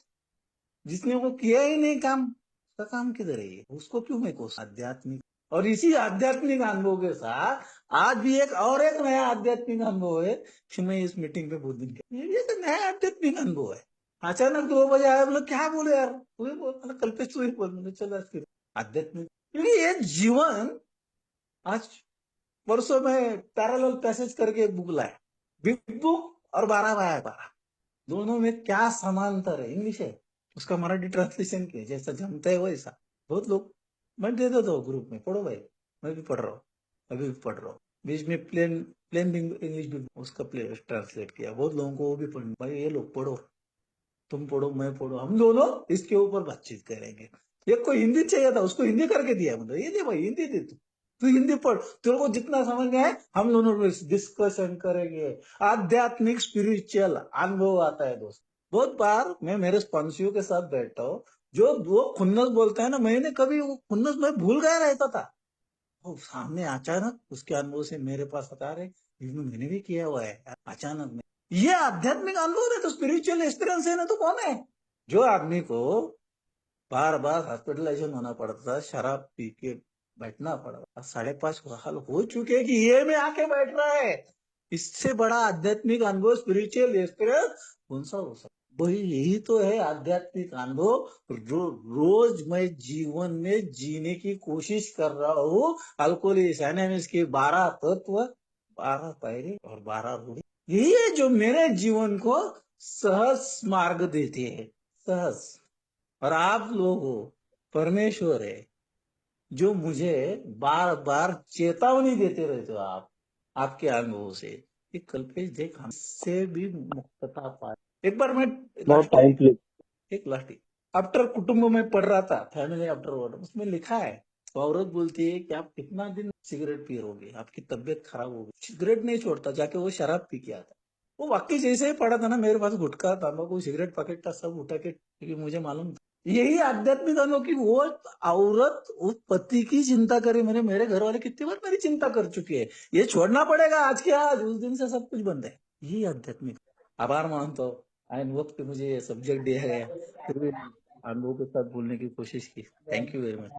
जिसने वो किया ही नहीं काम, उसका काम किधर है? ये उसको क्यों मैं कोस? आध्यात्मिक। और इसी आध्यात्मिक अनुभव के साथ आज भी एक नया आध्यात्मिक अनुभव है कि मैं इस मीटिंग पे बहुत दिन ये भी एक नया आध्यात्मिक अनुभव है। अचानक 2 बजे आया, बोला क्या बोले यार, तू ही बोल, मतलब कल पे तू ही बोल, मतलब चला फिर आध्यात्मिक। क्योंकि ये जीवन आज, परसों में पैरेलल पैसेज करके एक बुक लाया, बिग बुक और 12/12, दोनों में क्या समांतर है? इंग्लिश है, उसका मराठी ट्रांसलेशन किया, जैसा जमता है वैसा। बहुत लोग, मैं दे देता हूँ ग्रुप में, पढ़ो भाई, मैं भी पढ़ रहा हूँ, अभी भी पढ़ रहा हूँ। बीच में प्लेन प्लेन इंग्लिश भी उसका ट्रांसलेट किया, बहुत लोगों को वो भी पढ़ना। भाई ये लोग पढ़ो, तुम पढ़ो, मैं पढ़ो, हम दोनों इसके ऊपर बातचीत करेंगे। एक को हिंदी चाहिए था, उसको हिंदी करके दिया, मतलब ये दे भाई, हिंदी दे तू हिंदी पढ़, तेरे को जितना समझ में आए हम दोनों डिस्कशन करेंगे। आध्यात्मिक स्पिरिचुअल अनुभव आता है दोस्त। बहुत बार मैं मेरे स्पॉन्सियों के साथ बैठता हूँ, जो वो खुन्नस बोलता है ना, मैंने कभी वो खुन्नस मैं भूल गया रहता था, वो सामने अचानक उसके अनुभव से मेरे पास आता रहे, मैंने भी किया हुआ है अचानक में। ये आध्यात्मिक अनुभव है, तो स्पिरिचुअल एक्सपीरियंस है ना, तो कौन है? जो आदमी को बार बार हॉस्पिटलाइजेशन होना पड़ता था, शराब पी के बैठना पड़ा, 5.5 साल हो चुके हैं कि ये में आके बैठ रहा है, इससे बड़ा आध्यात्मिक अनुभव, स्पिरिचुअल एक्सपीरियंस कौन सा हो सकता? वही यही तो है आध्यात्मिक अनुभव, जो रोज मैं जीवन में जीने की कोशिश कर रहा हूँ। अल्कोहलिस एनोनिमस के 12 तत्व, 12 पैरे और 12 रूढ़ी, यही है जो मेरे जीवन को सहज मार्ग देते हैं, सहज। और आप लोग हो, परमेश्वर है जो मुझे बार बार चेतावनी देते रहते हो आप, आपके अनुभव से कि कल्पेश देख, हमसे भी मुक्तता पाए। एक बार मैं बहुत लास्ट टाइम प्लीज। एक लास्ट आफ्टर कुटुंब में पढ़ रहा था, फैमिली आफ्टर वर्ड, उसमें लिखा है, तो औरत बोलती है कि आप कितना दिन सिगरेट पी रहोगे, आपकी तबीयत खराब होगी। सिगरेट नहीं छोड़ता, जाके वो शराब पी के आता। वो वाक्य जैसे ही पड़ा था ना, मेरे पास गुटखा, तंबाकू, सिगरेट पैकेट था, सब उठा के, क्योंकि मुझे मालूम था यही आध्यात्मिक अनुभव की वो औरत उस पति की चिंता करे। मेरे घर वाले कितनी बार मेरी चिंता कर चुके हैं, ये छोड़ना पड़ेगा आज के आज, उस दिन से सब कुछ बंद है। यही आध्यात्मिक। आभार मानता हूँ, आइन वक्त पे मुझे ये सब्जेक्ट दिया गया, फिर भी अनुभव के साथ बोलने की कोशिश की। Thank you very much.